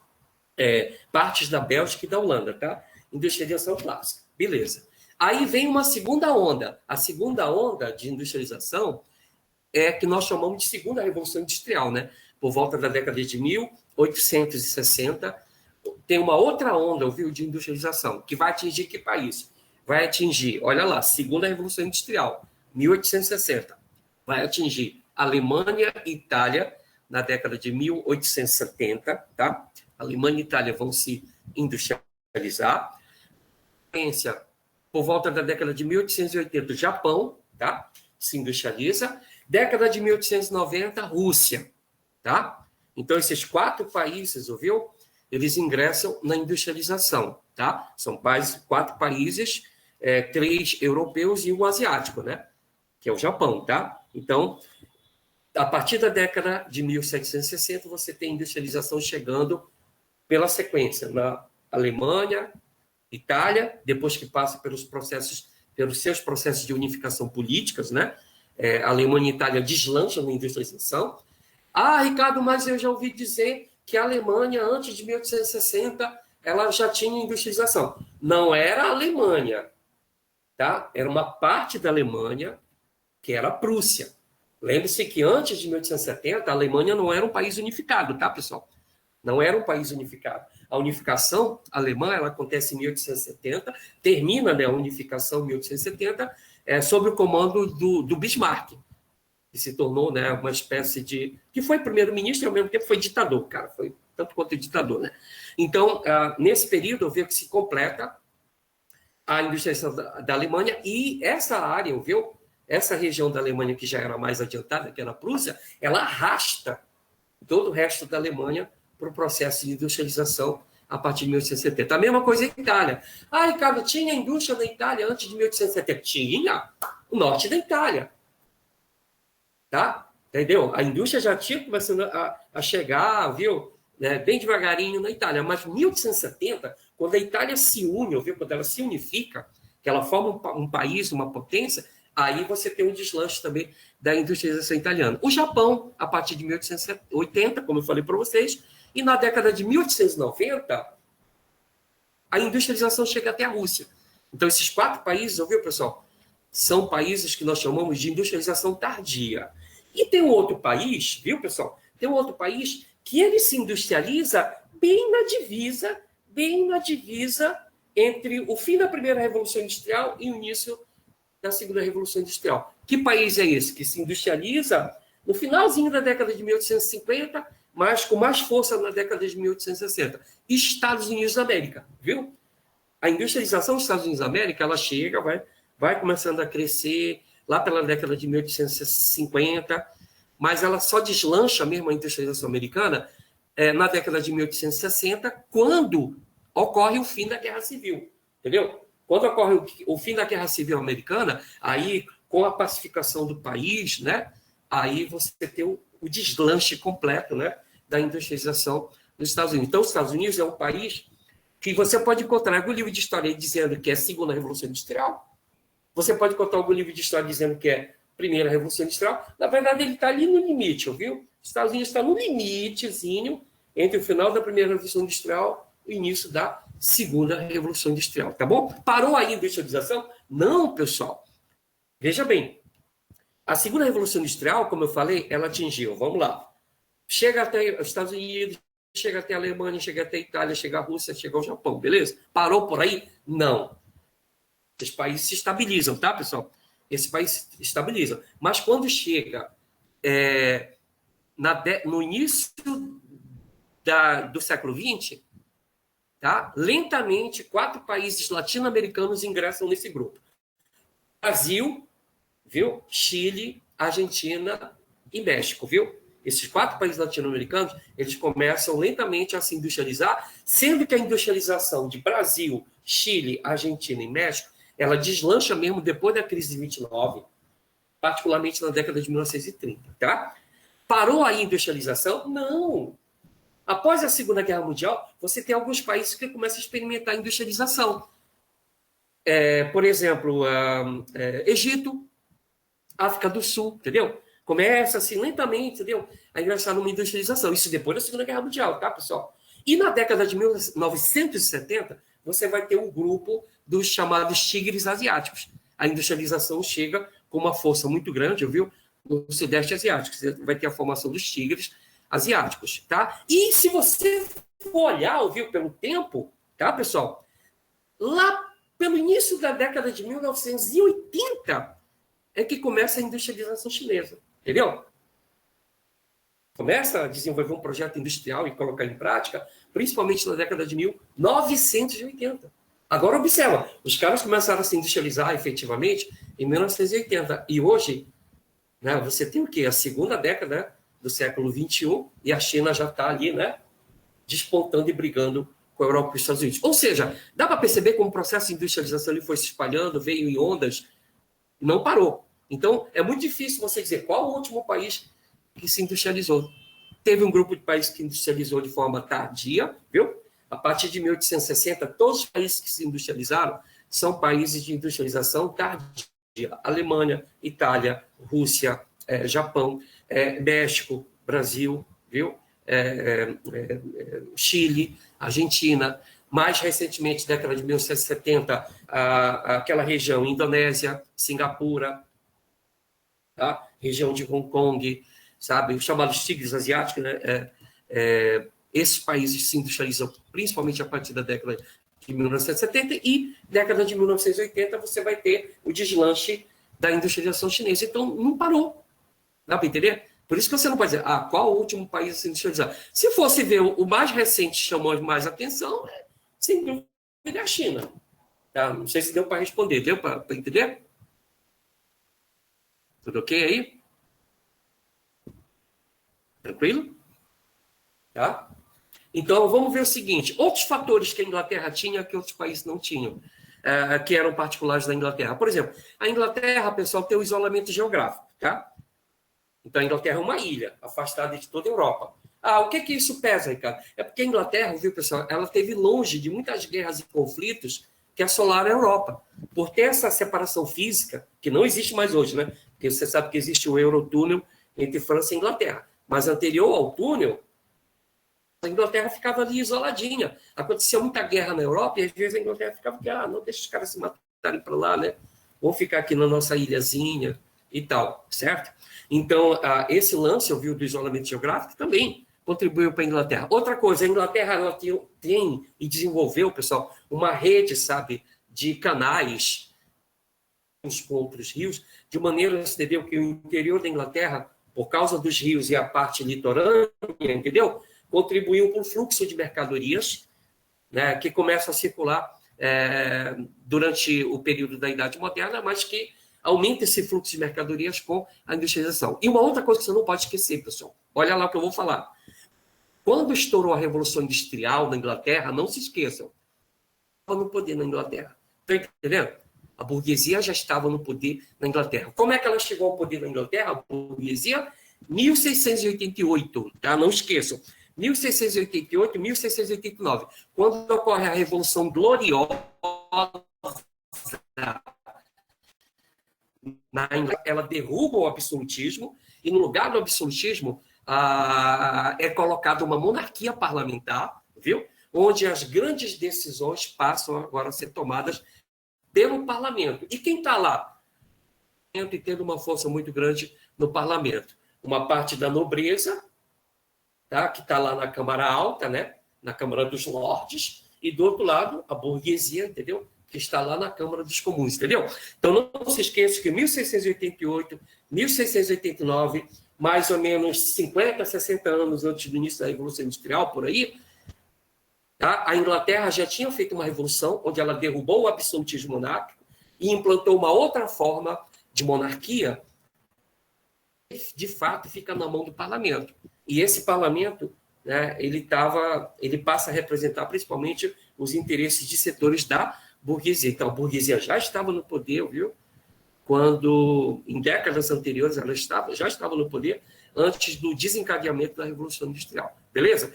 A: partes da Bélgica e da Holanda, tá? Industrialização clássica. Beleza. Aí vem uma segunda onda. A segunda onda de industrialização é que nós chamamos de segunda revolução industrial, né? Por volta da década de 1860, tem uma outra onda, viu, de industrialização, que vai atingir que país? Vai atingir, olha lá, segunda revolução industrial, 1860. Vai atingir Alemanha e Itália na década de 1870, tá? Alemanha e Itália vão se industrializar. Por volta da década de 1880, o Japão, tá? Se industrializa. Década de 1890, Rússia, tá? Então, esses 4 países, ouviu? Eles ingressam na industrialização, tá? São 4 países, 3 europeus e um asiático, né? Que é o Japão, tá? Então, a partir da década de 1760, você tem industrialização chegando pela sequência na Alemanha, Itália, depois que passa pelos seus processos de unificação políticas, né? Alemanha e Itália deslancham na industrialização. Ah, Ricardo, mas eu já ouvi dizer que a Alemanha, antes de 1860, ela já tinha industrialização. Não era a Alemanha, tá? Era uma parte da Alemanha, que era a Prússia. Lembre-se que antes de 1870, a Alemanha não era um país unificado, tá, pessoal? Não era um país unificado. A unificação alemã ela acontece em 1870, termina, né, a unificação em 1870, sob o comando do Bismarck, que se tornou, né, uma espécie de... que foi primeiro-ministro e, ao mesmo tempo, foi ditador, cara. Foi tanto quanto ditador, né? Então, nesse período, eu vejo que se completa a industrialização da Alemanha, e essa área, viu? Essa região da Alemanha que já era mais adiantada, que era a Prússia, ela arrasta todo o resto da Alemanha para o processo de industrialização a partir de 1870. A mesma coisa em Itália. Ah, Ricardo, tinha indústria na Itália antes de 1870? Tinha, o norte da Itália. Tá? Entendeu? A indústria já tinha começado a chegar, viu? Bem devagarinho na Itália. Mas em 1870, quando a Itália se une, viu? Quando ela se unifica, que ela forma um país, uma potência, aí você tem um deslanche também da industrialização italiana. O Japão, a partir de 1880, como eu falei para vocês, e na década de 1890, a industrialização chega até a Rússia. Então, esses 4 países, ouviu, pessoal? São países que nós chamamos de industrialização tardia. E tem um outro país, viu, pessoal? Tem um outro país que ele se industrializa bem na divisa entre o fim da primeira Revolução Industrial e o início da segunda Revolução Industrial. Que país é esse? Que se industrializa no finalzinho da década de 1850, mas com mais força na década de 1860. Estados Unidos da América, viu? A industrialização dos Estados Unidos da América, ela chega, vai começando a crescer lá pela década de 1850, mas ela só deslancha mesmo a industrialização americana na década de 1860, quando ocorre o fim da Guerra Civil, entendeu? Quando ocorre o fim da Guerra Civil Americana, aí, com a pacificação do país, né, aí você tem o deslanche completo, né, da industrialização dos Estados Unidos. Então, os Estados Unidos é um país que você pode encontrar algum livro de história dizendo que é a segunda Revolução Industrial, você pode encontrar algum livro de história dizendo que é a primeira Revolução Industrial. Na verdade, ele está ali no limite, viu? Os Estados Unidos está no limitezinho entre o final da primeira Revolução Industrial e o início da segunda Revolução Industrial, tá bom? Parou aí a industrialização? Não, pessoal. Veja bem, a segunda Revolução Industrial, como eu falei, ela atingiu, vamos lá, chega até os Estados Unidos, chega até a Alemanha, chega até a Itália, chega a Rússia, chega ao Japão, beleza? Parou por aí? Não. Esses países se estabilizam, tá, pessoal? Esses países se estabilizam. Mas quando chega no início do século XX, tá? Lentamente, 4 países latino-americanos ingressam nesse grupo. Brasil, viu? Chile, Argentina e México, viu? Esses 4 países latino-americanos, eles começam lentamente a se industrializar, sendo que a industrialização de Brasil, Chile, Argentina e México, ela deslancha mesmo depois da crise de 29, particularmente na década de 1930, tá? Parou a industrialização? Não. Após a Segunda Guerra Mundial, você tem alguns países que começam a experimentar a industrialização. Por exemplo, Egito, África do Sul, entendeu? Começa assim lentamente, entendeu? A ingressar numa industrialização. Isso depois da Segunda Guerra Mundial, tá, pessoal? E na década de 1970, você vai ter um grupo dos chamados tigres asiáticos. A industrialização chega com uma força muito grande, viu? No Sudeste Asiático. Você vai ter a formação dos tigres asiáticos, tá? E se você for olhar, viu, pelo tempo, tá, pessoal? Lá pelo início da década de 1980 é que começa a industrialização chinesa, entendeu? Começa a desenvolver um projeto industrial e colocar em prática, principalmente na década de 1980. Agora, observa, os caras começaram a se industrializar efetivamente em 1980. E hoje, né, você tem o quê? A segunda década, né, do século XXI, e a China já está ali, né, despontando e brigando com a Europa e os Estados Unidos. Ou seja, dá para perceber como o processo de industrialização ele foi se espalhando, veio em ondas, e não parou. Então, é muito difícil você dizer qual o último país que se industrializou. Teve um grupo de países que industrializou de forma tardia, viu? A partir de 1860, todos os países que se industrializaram são países de industrialização tardia. Alemanha, Itália, Rússia, Japão, México, Brasil, viu? Chile, Argentina. Mais recentemente, década de 1970, aquela região, Indonésia, Singapura, tá? Região de Hong Kong, sabe? Os chamados tigres asiáticos, né? Esses países se industrializam principalmente a partir da década de 1970 e década de 1980 você vai ter o deslanche da industrialização chinesa. Então, não parou. Dá para entender? Por isso que você não pode dizer, qual o último país a se industrializar? Se fosse ver o mais recente chamou mais atenção, sem dúvida, é a China. Tá? Não sei se deu para responder. Deu para entender? Tudo ok aí? Tranquilo? Tá? Então, vamos ver o seguinte. Outros fatores que a Inglaterra tinha que outros países não tinham, que eram particulares da Inglaterra. Por exemplo, a Inglaterra, pessoal, tem o isolamento geográfico. Tá? Então, a Inglaterra é uma ilha, afastada de toda a Europa. O que isso pesa, Ricardo? É porque a Inglaterra, viu, pessoal, ela esteve longe de muitas guerras e conflitos que assolaram a Europa. Por ter essa separação física, que não existe mais hoje, né? Porque você sabe que existe o Eurotúnel entre França e Inglaterra. Mas anterior ao túnel, a Inglaterra ficava ali isoladinha. Acontecia muita guerra na Europa e às vezes a Inglaterra ficava aqui, não deixa os caras se matarem para lá, né? Vamos ficar aqui na nossa ilhazinha e tal, certo? Então, esse lance, eu vi, do isolamento geográfico também contribuiu para a Inglaterra. Outra coisa, a Inglaterra ela tem e desenvolveu, pessoal, uma rede, sabe, de canais contra os rios, de maneira, entendeu, que o interior da Inglaterra, por causa dos rios e a parte litorânea, entendeu, contribuiu para o fluxo de mercadorias, né, que começa a circular durante o período da Idade Moderna, mas que aumenta esse fluxo de mercadorias com a industrialização. E uma outra coisa que você não pode esquecer, pessoal, olha lá o que eu vou falar. Quando estourou a Revolução Industrial na Inglaterra, não se esqueçam, estava no poder na Inglaterra. Está entendendo? A burguesia já estava no poder na Inglaterra. Como é que ela chegou ao poder na Inglaterra? A burguesia, 1688, tá? Não esqueçam. 1688, 1689, quando ocorre a Revolução Gloriosa na Inglaterra, ela derruba o absolutismo e, no lugar do absolutismo, é colocada uma monarquia parlamentar, viu? Onde as grandes decisões passam agora a ser tomadas pelo parlamento. E quem está lá? E tendo uma força muito grande no parlamento. Uma parte da nobreza, tá? Que está lá na Câmara Alta, né? Na Câmara dos Lordes, e do outro lado, a burguesia, entendeu? Que está lá na Câmara dos Comuns, entendeu? Então, não se esqueça que em 1688, 1689, mais ou menos 50, 60 anos antes do início da Revolução Industrial, por aí, tá? A Inglaterra já tinha feito uma revolução onde ela derrubou o absolutismo monárquico e implantou uma outra forma de monarquia que, de fato, fica na mão do parlamento. E esse parlamento, né, ele passa a representar principalmente os interesses de setores da burguesia. Então, a burguesia já estava no poder, viu? Quando, em décadas anteriores, ela já estava no poder antes do desencadeamento da Revolução Industrial. Beleza?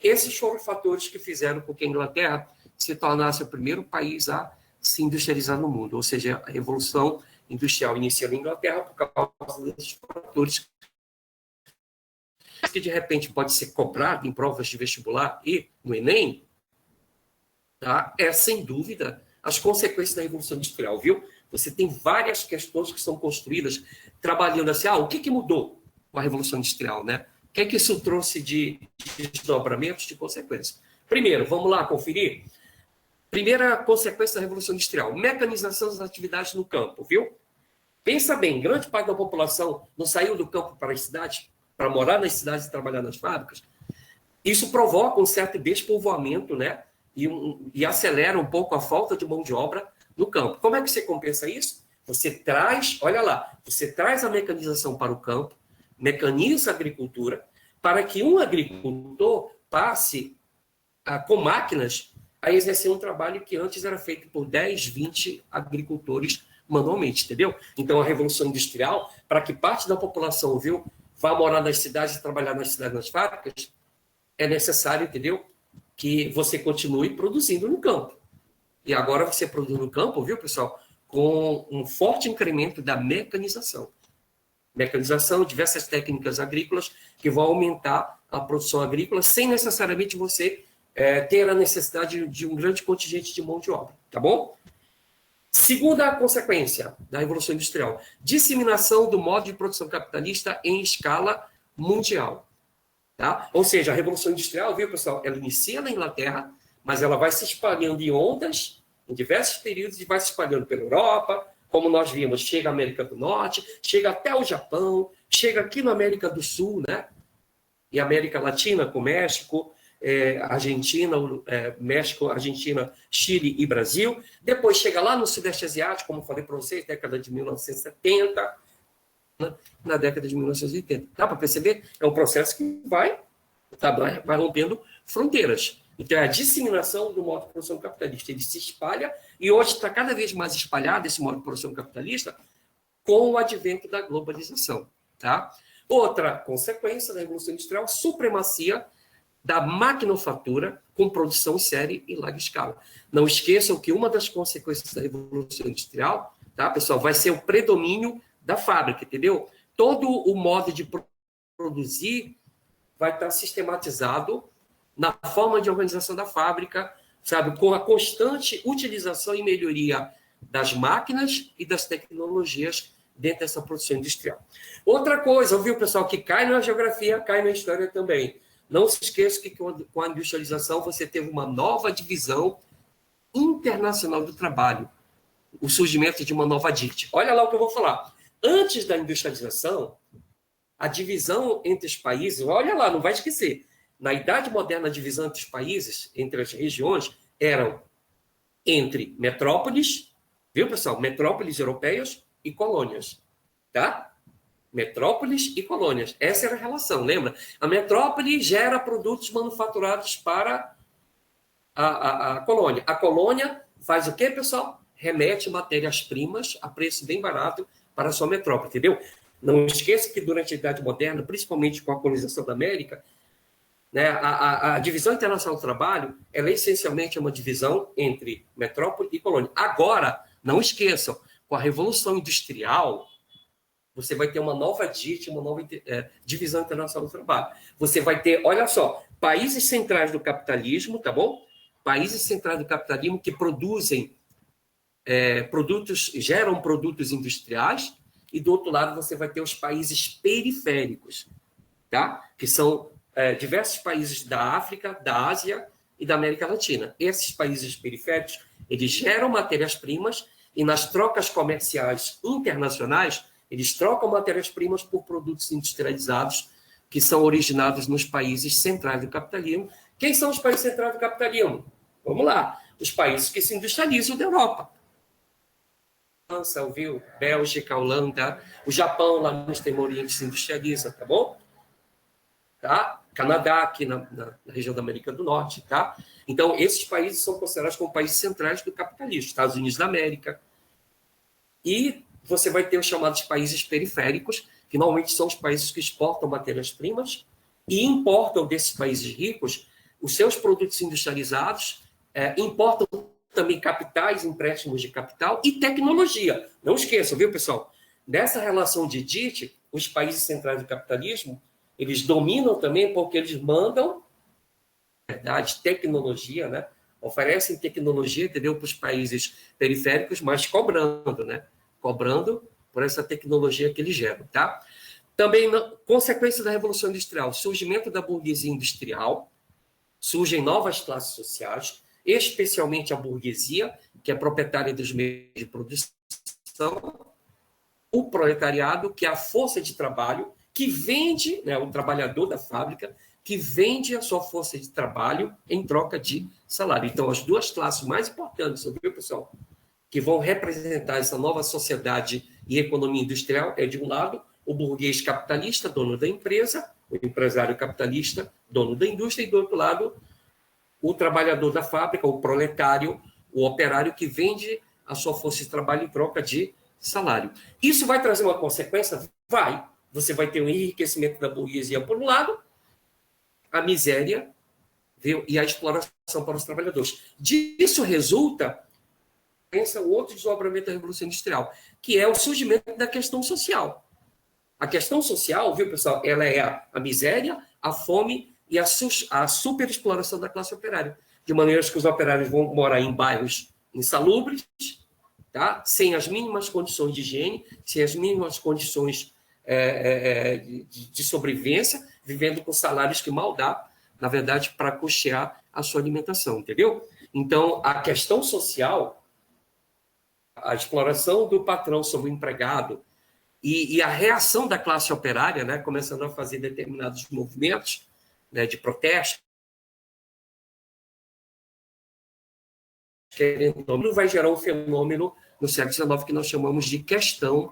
A: Esses foram fatores que fizeram com que a Inglaterra se tornasse o primeiro país a se industrializar no mundo. Ou seja, a Revolução Industrial inicia na Inglaterra por causa desses fatores que, de repente, pode ser cobrado em provas de vestibular e no Enem, tá? Sem dúvida, as consequências da Revolução Industrial, viu? Você tem várias questões que são construídas trabalhando assim, o que mudou com a Revolução Industrial, né? O que isso trouxe de desdobramentos, de consequências? Primeiro, vamos lá conferir. Primeira consequência da Revolução Industrial, mecanização das atividades no campo, viu? Pensa bem, grande parte da população não saiu do campo para as cidades, para morar nas cidades e trabalhar nas fábricas. Isso provoca um certo despovoamento, né? E acelera um pouco a falta de mão de obra no campo. Como é que você compensa isso? Você traz, olha lá, você traz a mecanização para o campo, mecaniza a agricultura, para que um agricultor passe com máquinas a exercer um trabalho que antes era feito por 10, 20 agricultores manualmente, entendeu? Então, a Revolução Industrial, para que parte da população, viu, vá morar nas cidades e trabalhar nas cidades, nas fábricas, é necessário, entendeu, que você continue produzindo no campo. E agora você produz no campo, viu, pessoal, com um forte incremento da mecanização. Mecanização, diversas técnicas agrícolas que vão aumentar a produção agrícola sem necessariamente você ter a necessidade de um grande contingente de mão de obra, tá bom? Segunda consequência da Revolução Industrial, disseminação do modo de produção capitalista em escala mundial. Tá? Ou seja, a Revolução Industrial, viu, pessoal, ela inicia na Inglaterra, mas ela vai se espalhando em ondas, em diversos períodos, e vai se espalhando pela Europa, como nós vimos, chega à América do Norte, chega até o Japão, chega aqui na América do Sul, né? E América Latina, com o México, Argentina, México, Argentina, Chile e Brasil. Depois chega lá no Sudeste Asiático, como eu falei para vocês, década de 1970, na década de 1980. Dá para perceber? É um processo que vai rompendo fronteiras. Então, é a disseminação do modo de produção capitalista. Ele se espalha e hoje está cada vez mais espalhado esse modo de produção capitalista com o advento da globalização. Tá? Outra consequência da Revolução Industrial, a supremacia da maquinofatura com produção em série e larga escala. Não esqueçam que uma das consequências da Revolução Industrial, tá, pessoal, vai ser o predomínio da fábrica, entendeu? Todo o modo de produzir vai estar sistematizado na forma de organização da fábrica, sabe, com a constante utilização e melhoria das máquinas e das tecnologias dentro dessa produção industrial. Outra coisa, viu, pessoal, que cai na geografia, cai na história também. Não se esqueça que com a industrialização você teve uma nova divisão internacional do trabalho, o surgimento de uma nova DIT. Olha lá o que eu vou falar. Antes da industrialização, a divisão entre os países, olha lá, não vai esquecer, na Idade Moderna, a divisão entre os países, entre as regiões, eram entre metrópoles, viu, pessoal? Metrópoles europeias e colônias, tá? Metrópoles e colônias. Essa era a relação, lembra? A metrópole gera produtos manufaturados para a colônia. A colônia faz o quê, pessoal? Remete matérias-primas a preço bem barato para a sua metrópole, entendeu? Não esqueça que durante a Idade Moderna, principalmente com a colonização da América, né, a divisão internacional do trabalho, ela é essencialmente uma divisão entre metrópole e colônia. Agora, não esqueçam, com a Revolução Industrial, você vai ter uma nova DIT, uma nova divisão internacional do trabalho. Você vai ter, olha só, países centrais do capitalismo, tá bom? Países centrais do capitalismo que produzem produtos, geram produtos industriais, e do outro lado você vai ter os países periféricos, tá? Que são diversos países da África, da Ásia e da América Latina. Esses países periféricos, eles geram matérias-primas e nas trocas comerciais internacionais, eles trocam matérias-primas por produtos industrializados que são originados nos países centrais do capitalismo. Quem são os países centrais do capitalismo? Vamos lá. Os países que se industrializam da Europa. França, viu? Bélgica, Holanda, o Japão, lá no Extremo Oriente, se industrializa, tá bom? Tá? Canadá, aqui na região da América do Norte, tá? Então, esses países são considerados como países centrais do capitalismo, Estados Unidos da América. E você vai ter os chamados países periféricos, que normalmente são os países que exportam matérias-primas e importam desses países ricos os seus produtos industrializados, importam também capitais, empréstimos de capital e tecnologia. Não esqueçam, viu, pessoal? Nessa relação de DIT, os países centrais do capitalismo, eles dominam também porque eles mandam, na verdade, tecnologia, né? Oferecem tecnologia, entendeu, para os países periféricos, mas cobrando, né? Cobrando por essa tecnologia que eles geram, tá? Também, consequência da Revolução Industrial, surgimento da burguesia industrial, surgem novas classes sociais, especialmente a burguesia, que é proprietária dos meios de produção, o proletariado, que é a força de trabalho, que vende, né, o trabalhador da fábrica, que vende a sua força de trabalho em troca de salário. Então, as duas classes mais importantes, viu, pessoal, que vão representar essa nova sociedade e economia industrial é, de um lado, o burguês capitalista, dono da empresa, o empresário capitalista, dono da indústria, e do outro lado, o trabalhador da fábrica, o proletário, o operário que vende a sua força de trabalho em troca de salário. Isso vai trazer uma consequência? Vai. Você vai ter um enriquecimento da burguesia por um lado, a miséria, viu? E a exploração para os trabalhadores. Disso resulta o outro desdobramento da Revolução Industrial, que é o surgimento da questão social. A questão social, viu, pessoal, ela é a miséria, a fome e a superexploração da classe operária, de maneira que os operários vão morar em bairros insalubres, tá? Sem as mínimas condições de higiene, sem as mínimas condições de sobrevivência, vivendo com salários que mal dá, na verdade, para custear a sua alimentação, entendeu? Então, a questão social, a exploração do patrão sobre o empregado e a reação da classe operária, né, começando a fazer determinados movimentos, né, de protesto, querendo ou não, vai gerar um fenômeno no século XIX que nós chamamos de questão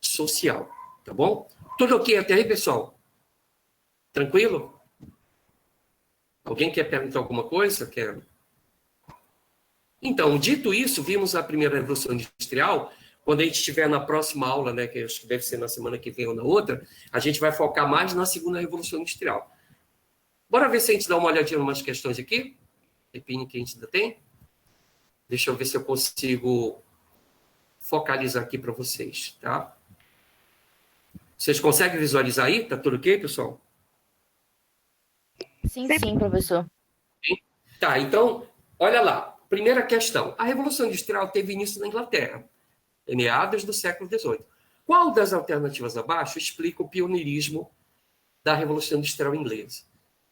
A: social, tá bom? Tudo ok até aí, pessoal? Tranquilo? Alguém quer perguntar alguma coisa? Quer? Então, dito isso, vimos a primeira Revolução Industrial. Quando a gente estiver na próxima aula, né, que acho que deve ser na semana que vem ou na outra, a gente vai focar mais na segunda Revolução Industrial. Bora ver se a gente dá uma olhadinha em umas questões aqui? Repine que a gente ainda tem. Deixa eu ver se eu consigo focalizar aqui para vocês, tá? Vocês conseguem visualizar aí? Tá tudo ok, pessoal?
C: Sim, sim, professor.
A: Tá, então, olha lá. Primeira questão. A Revolução Industrial teve início na Inglaterra, em meados do século XVIII. Qual das alternativas abaixo explica o pioneirismo da Revolução Industrial inglesa?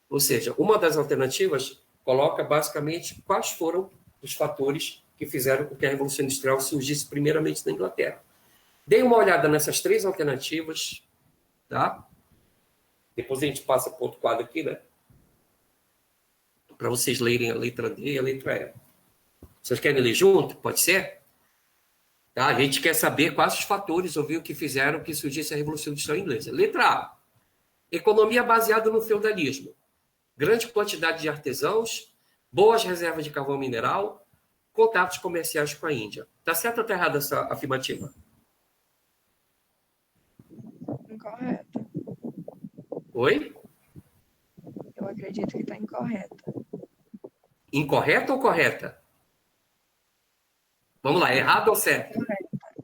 A: Ou seja, uma das alternativas coloca basicamente quais foram os fatores que fizeram com que a Revolução Industrial surgisse primeiramente na Inglaterra. Dê uma olhada nessas três alternativas, tá? Depois a gente passa para outro quadro aqui, né? Para vocês lerem a letra D e a letra E. Vocês querem ler junto? Pode ser? Tá? A gente quer saber quais os fatores ouviu que fizeram que surgisse a Revolução Industrial Inglesa. Letra A. Economia baseada no feudalismo. Grande quantidade de artesãos, boas reservas de carvão mineral, contatos comerciais com a Índia. Tá certo ou tá errada essa afirmativa?
D: Incorreta.
A: Oi?
D: Eu acredito que está incorreta.
A: Incorreta ou correta? Vamos lá, errado ou certo?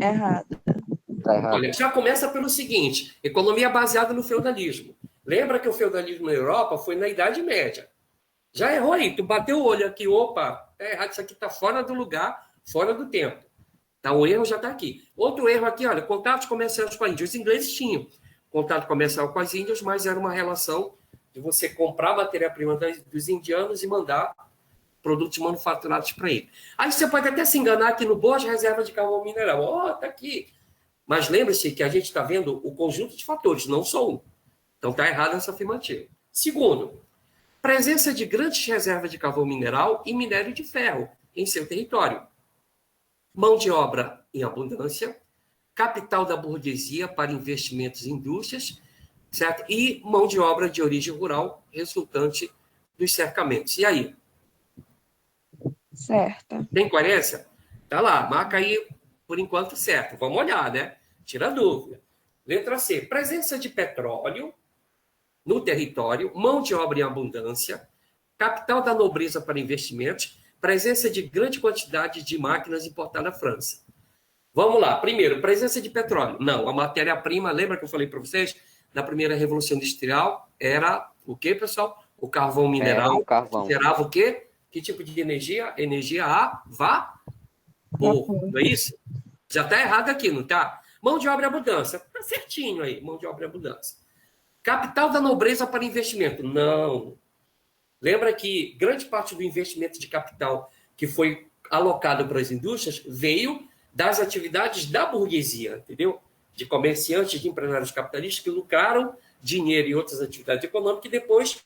D: Errada.
E: Tá errado.
A: Olha, já começa pelo seguinte: economia baseada no feudalismo. Lembra que o feudalismo na Europa foi na Idade Média. Já errou aí, tu bateu o olho aqui, opa, é errado, isso aqui está fora do lugar, fora do tempo. Tá, o erro já está aqui. Outro erro aqui, olha, contatos comerciais com a Índia. Os ingleses tinham contato comercial com as Índias, mas era uma relação de você comprar matéria-prima dos indianos e mandar produtos manufaturados para ele. Aí você pode até se enganar aqui no boas reservas de carvão mineral. Ó, tá aqui. Mas lembre-se que a gente está vendo o conjunto de fatores, não só um. Então está errada essa afirmativa. Segundo, presença de grandes reservas de carvão mineral e minério de ferro em seu território. Mão de obra em abundância, capital da burguesia para investimentos em indústrias, certo? E mão de obra de origem rural resultante dos cercamentos. E aí?
D: Certa.
A: Tem coerência? Tá lá, marca aí por enquanto certo. Vamos olhar, né? Tira a dúvida. Letra C. Presença de petróleo no território, mão de obra em abundância, capital da nobreza para investimentos, presença de grande quantidade de máquinas importadas da França. Vamos lá. Primeiro, presença de petróleo. Não, a matéria-prima, lembra que eu falei para vocês? Na primeira Revolução Industrial era o quê, pessoal? O carvão mineral.
E: O carvão.
A: Gerava o quê? Que tipo de energia? Energia a vapor. Não é isso? Já está errado aqui, não está? Mão de obra e abundância. Está certinho aí, mão de obra e abundância. Capital da nobreza para investimento. Não. Lembra que grande parte do investimento de capital que foi alocado para as indústrias veio das atividades da burguesia, entendeu? De comerciantes, de empresários capitalistas que lucraram dinheiro em outras atividades econômicas e depois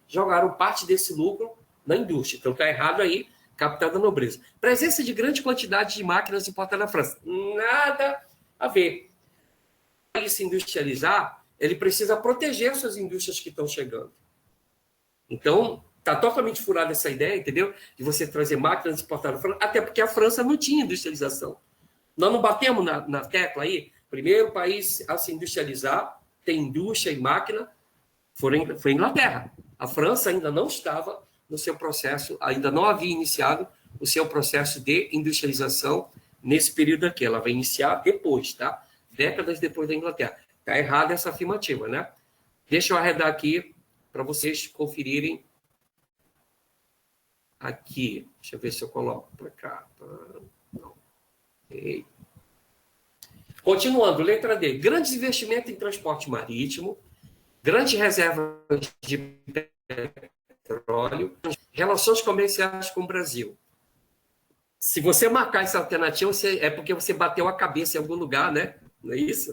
A: jogaram parte desse lucro na indústria. Então está errado aí, capital da nobreza. Presença de grande quantidade de máquinas importadas na França. Nada a ver. Para se industrializar, ele precisa proteger suas indústrias que estão chegando. Então, está totalmente furada essa ideia, entendeu? De você trazer máquinas importadas da França, até porque a França não tinha industrialização. Nós não batemos na tecla aí? Primeiro país a se industrializar, tem indústria e máquina, foi a Inglaterra. A França ainda não estava no seu processo, ainda não havia iniciado o seu processo de industrialização nesse período aqui. Ela vai iniciar depois, tá? Décadas depois da Inglaterra. Está errada essa afirmativa, né? Deixa eu arredar aqui para vocês conferirem aqui. Deixa eu ver se eu coloco para cá. Não. Okay. Continuando, letra D. Grandes investimentos em transporte marítimo, grandes reservas de petróleo, relações comerciais com o Brasil. Se você marcar essa alternativa, é porque você bateu a cabeça em algum lugar, né? Não é isso?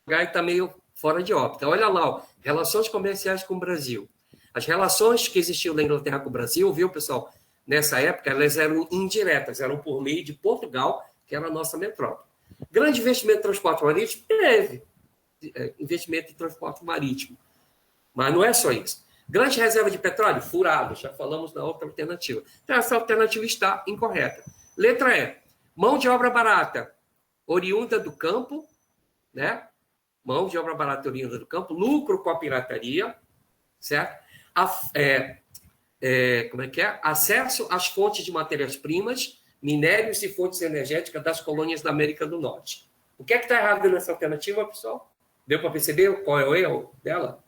A: O lugar está meio fora de órbita. Olha lá, ó, relações comerciais com o Brasil. As relações que existiam na Inglaterra com o Brasil, viu, pessoal? nessa época, elas eram indiretas, eram por meio de Portugal, que era a nossa metrópole. Grande investimento em transporte marítimo? Teve investimento em transporte marítimo. Mas não é só isso. Grande reserva de petróleo? Furado, já falamos da outra alternativa. Então, essa alternativa está incorreta. Letra E. Mão de obra barata, oriunda do campo, né? Mão de obra barata oriunda do campo, lucro com a pirataria, certo? Como é que é? Acesso às fontes de matérias-primas, minérios e fontes energéticas das colônias da América do Norte. O que é que está errado nessa alternativa, pessoal? Deu para perceber qual é o erro dela?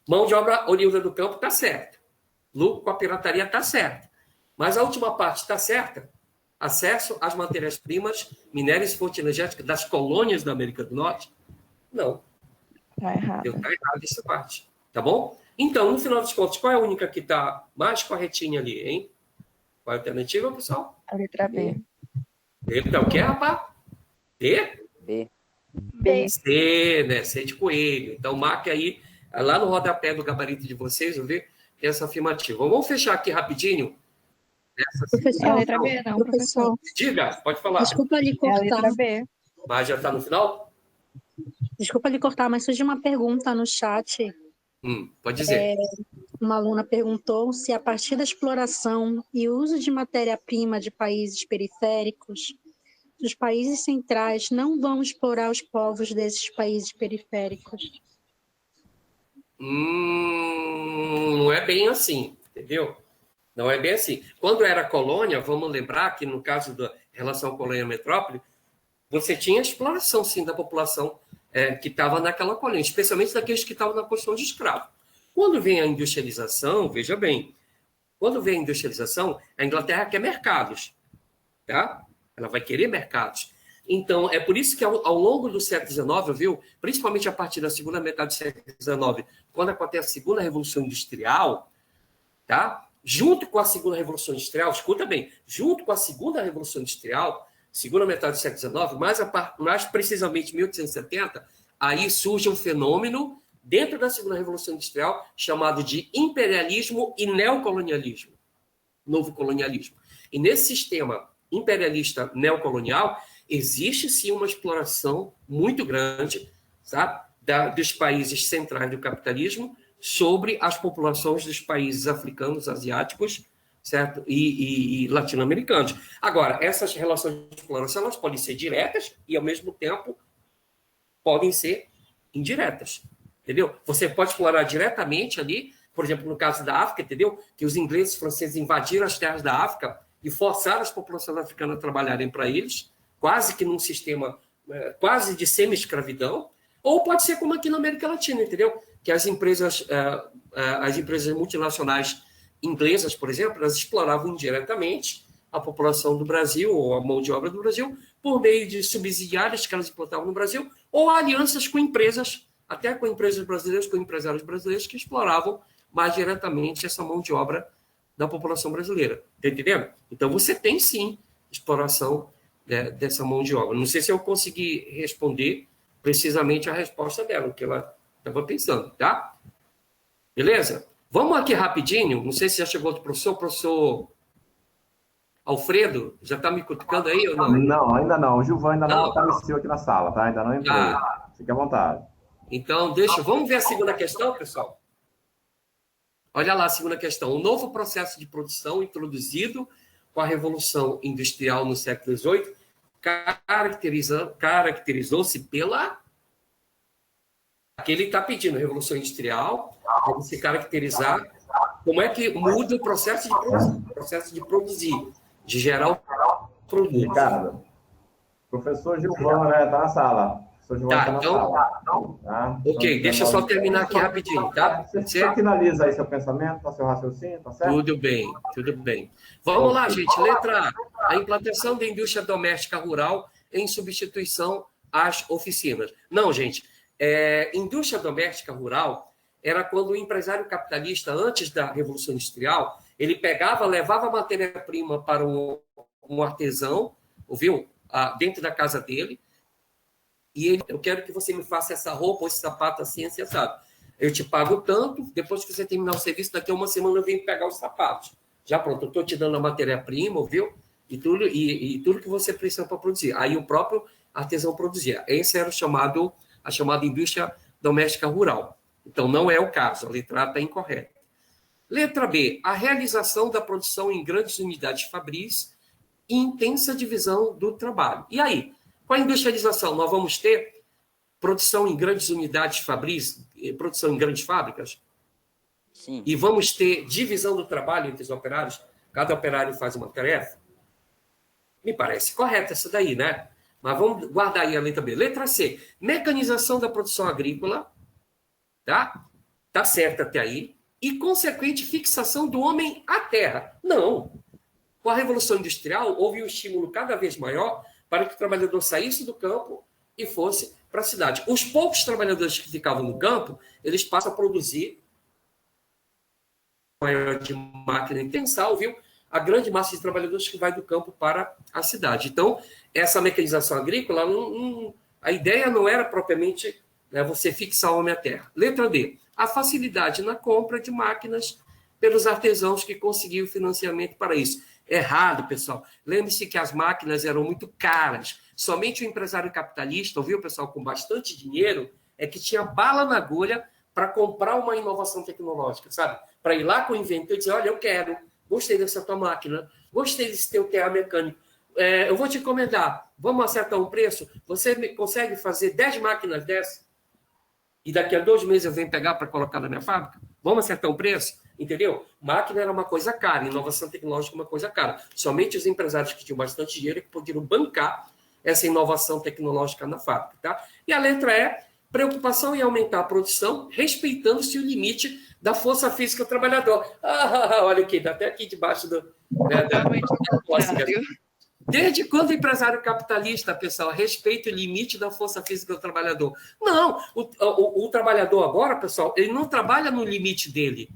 A: Mão de obra oriunda do campo está certo. Lucro com a pirataria está certo. Mas a última parte está certa? Acesso às matérias-primas, minérios e fontes energéticas das colônias da América do Norte? Não.
D: Tá errado.
A: Está errado essa parte. Tá bom? Então, no final dos contos, qual é a única que está mais corretinha ali, hein? Qual é a alternativa, pessoal?
D: A letra B.
A: Letra o quê, rapaz? D?
C: B.
D: B.
A: C, né? C de coelho. Então, marque aí, lá no rodapé do gabarito de vocês, eu ver essa afirmativa. Vamos fechar aqui rapidinho.
D: É a
B: Professor,
D: letra B, não, professor.
A: Diga, pode falar.
B: desculpa lhe
D: É a
B: cortar.
D: letra B.
A: Mas já está no final?
B: Desculpa lhe cortar, mas surgiu uma pergunta no chat.
A: Pode dizer.
B: Uma aluna perguntou se a partir da exploração e uso de matéria-prima de países periféricos, os países centrais não vão explorar os povos desses países periféricos.
A: Não é bem assim, entendeu? Não é bem assim. Quando era colônia, vamos lembrar que no caso da relação colônia-metrópole, você tinha exploração, sim, da população que estava naquela colônia, especialmente daqueles que estavam na condição de escravo. Quando vem a industrialização, veja bem, quando vem a industrialização, a Inglaterra quer mercados, tá? Ela vai querer mercados. Então, é por isso que ao longo do século XIX, viu, principalmente a partir da segunda metade do século XIX, quando acontece a segunda Revolução Industrial, tá? Junto com a segunda Revolução Industrial, escuta bem, junto com a segunda Revolução Industrial, segunda metade do século XIX, mais precisamente 1870, aí surge um fenômeno dentro da segunda Revolução Industrial chamado de imperialismo e neocolonialismo, novo colonialismo. E nesse sistema imperialista neocolonial, existe sim uma exploração muito grande, sabe, dos países centrais do capitalismo sobre as populações dos países africanos, asiáticos, certo? E latino-americanos. Agora, essas relações de exploração elas podem ser diretas e, ao mesmo tempo, podem ser indiretas, entendeu? Você pode explorar diretamente ali, por exemplo, no caso da África, entendeu? Que os ingleses e franceses invadiram as terras da África e forçaram as populações africanas a trabalharem para eles, quase que num sistema quase de semi-escravidão, ou pode ser como aqui na América Latina, entendeu? Que as empresas multinacionais inglesas, por exemplo, elas exploravam indiretamente a população do Brasil ou a mão de obra do Brasil por meio de subsidiárias que elas implantavam no Brasil ou alianças com empresas, até com empresas brasileiras, com empresários brasileiros que exploravam mais diretamente essa mão de obra da população brasileira. Está entendendo? Então, você tem, sim, exploração dessa mão de obra. Não sei se eu consegui responder precisamente a resposta dela, o que ela estava pensando, tá? Beleza? Vamos aqui rapidinho, não sei se já chegou outro professor Alfredo, já está me cutucando aí ou não?
E: Não, ainda não. O Gilvan ainda não apareceu aqui na sala, tá? Ainda não entrou. Fique à vontade.
A: Então, vamos ver a segunda questão, pessoal? Olha lá a segunda questão. O novo processo de produção introduzido com a Revolução Industrial no século XVIII caracterizou-se pela... Aqui ele está pedindo, Revolução Industrial, para se caracterizar como é que muda o processo de produzir, de gerar o produto.
E: Ricardo, professor Gilvan, né? Está na sala. Professor Gilvan está na sala. Tá?
A: Ok, deixa eu só terminar aqui rapidinho, tá?
E: Você finaliza aí seu pensamento, seu raciocínio, tá certo?
A: Tudo bem, tudo bem. Vamos lá, gente. Letra A. A implantação da indústria doméstica rural em substituição às oficinas. Não, gente. Indústria doméstica rural era quando o empresário capitalista, antes da Revolução Industrial, ele pegava, levava a matéria-prima para um artesão, ouviu? Dentro da casa dele, e ele, eu quero que você me faça essa roupa ou esse sapato assim, sabe? Eu te pago tanto, depois que você terminar o serviço, daqui a uma semana eu venho pegar os sapatos. Já pronto, eu estou te dando a matéria-prima, viu? E tudo que você precisa para produzir. Aí o próprio artesão produzia. Esse era a chamada indústria doméstica rural. Então, não é o caso, a letra A está incorreta. Letra B, a realização da produção em grandes unidades fabris e intensa divisão do trabalho. E aí, com a industrialização, nós vamos ter produção em grandes unidades fabris, produção em grandes fábricas?
C: Sim.
A: E vamos ter divisão do trabalho entre os operários? Cada operário faz uma tarefa? Me parece correta essa daí, né? Mas vamos guardar aí a letra B. Letra C, mecanização da produção agrícola, tá? Tá certo até aí. E consequente fixação do homem à terra. Não. Com a Revolução Industrial, houve um estímulo cada vez maior para que o trabalhador saísse do campo e fosse para a cidade. Os poucos trabalhadores que ficavam no campo, eles passam a produzir maior de máquina intensal, viu? A grande massa de trabalhadores que vai do campo para a cidade. Então, essa mecanização agrícola, a ideia não era propriamente, né, você fixar o homem à terra. Letra D, a facilidade na compra de máquinas pelos artesãos que conseguiam financiamento para isso. Errado, pessoal. Lembre-se que as máquinas eram muito caras. Somente o empresário capitalista, ouviu, pessoal, com bastante dinheiro, é que tinha bala na agulha para comprar uma inovação tecnológica, sabe? Para ir lá com o inventor e dizer, olha, eu quero, gostei dessa tua máquina, gostei desse teu TA mecânico, eu vou te encomendar, vamos acertar um preço? Você consegue fazer 10 máquinas dessas? E daqui a 2 meses eu venho pegar para colocar na minha fábrica? Vamos acertar um preço? Entendeu? Máquina era uma coisa cara, inovação tecnológica uma coisa cara. Somente os empresários que tinham bastante dinheiro que podiam bancar essa inovação tecnológica na fábrica. Tá? E a letra E, preocupação em aumentar a produção, respeitando-se o limite da força física do trabalhador. Olha aqui, dá até aqui debaixo da Desde quando o empresário capitalista, pessoal, respeita o limite da força física do trabalhador? Não, o trabalhador agora, pessoal, ele não trabalha no limite dele.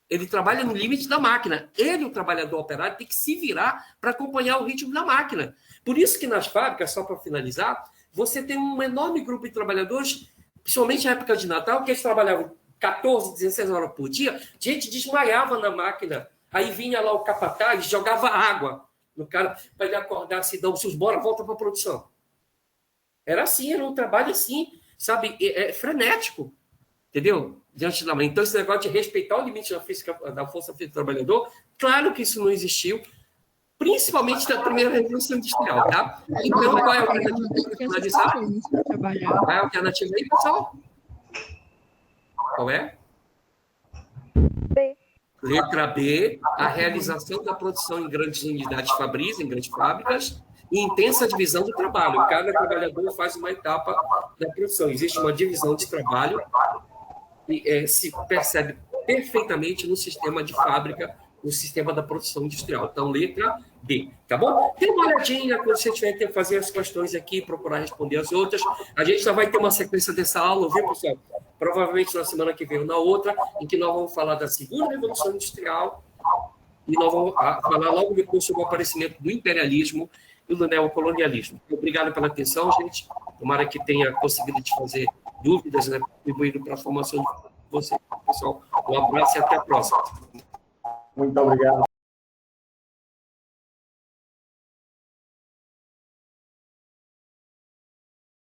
A: Ele trabalha no limite da máquina. Ele, o trabalhador operário, tem que se virar para acompanhar o ritmo da máquina. Por isso que nas fábricas, só para finalizar, você tem um enorme grupo de trabalhadores, principalmente na época de Natal, que eles trabalhavam 14, 16 horas por dia, gente desmaiava na máquina. Aí vinha lá o capataz, jogava água no cara para ele acordar assim, dá os bora, volta para a produção. Era assim, era um trabalho assim, sabe, frenético, entendeu? Diante da mãe. Então, esse negócio de respeitar o limite da força física do trabalhador, claro que isso não existiu, principalmente na primeira Revolução Industrial, tá? Então, qual é a alternativa para finalizar? Qual é a alternativa aí, pessoal? Qual é?
D: B.
A: Letra B, a realização da produção em grandes unidades fabris, em grandes fábricas, e intensa divisão do trabalho. Cada trabalhador faz uma etapa da produção. Existe uma divisão de trabalho e se percebe perfeitamente no sistema de fábrica, no sistema da produção industrial. Então, letra B, tá bom? Dê uma olhadinha quando você tiver que fazer as questões aqui, procurar responder as outras. A gente já vai ter uma sequência dessa aula, viu, pessoal? Provavelmente na semana que vem ou na outra, em que nós vamos falar da segunda Revolução Industrial e nós vamos falar logo depois sobre o aparecimento do imperialismo e do neocolonialismo. Obrigado pela atenção, gente. Tomara que tenha conseguido te fazer dúvidas, né, contribuído para a formação de você. Pessoal, um abraço e até a próxima.
E: Muito obrigado.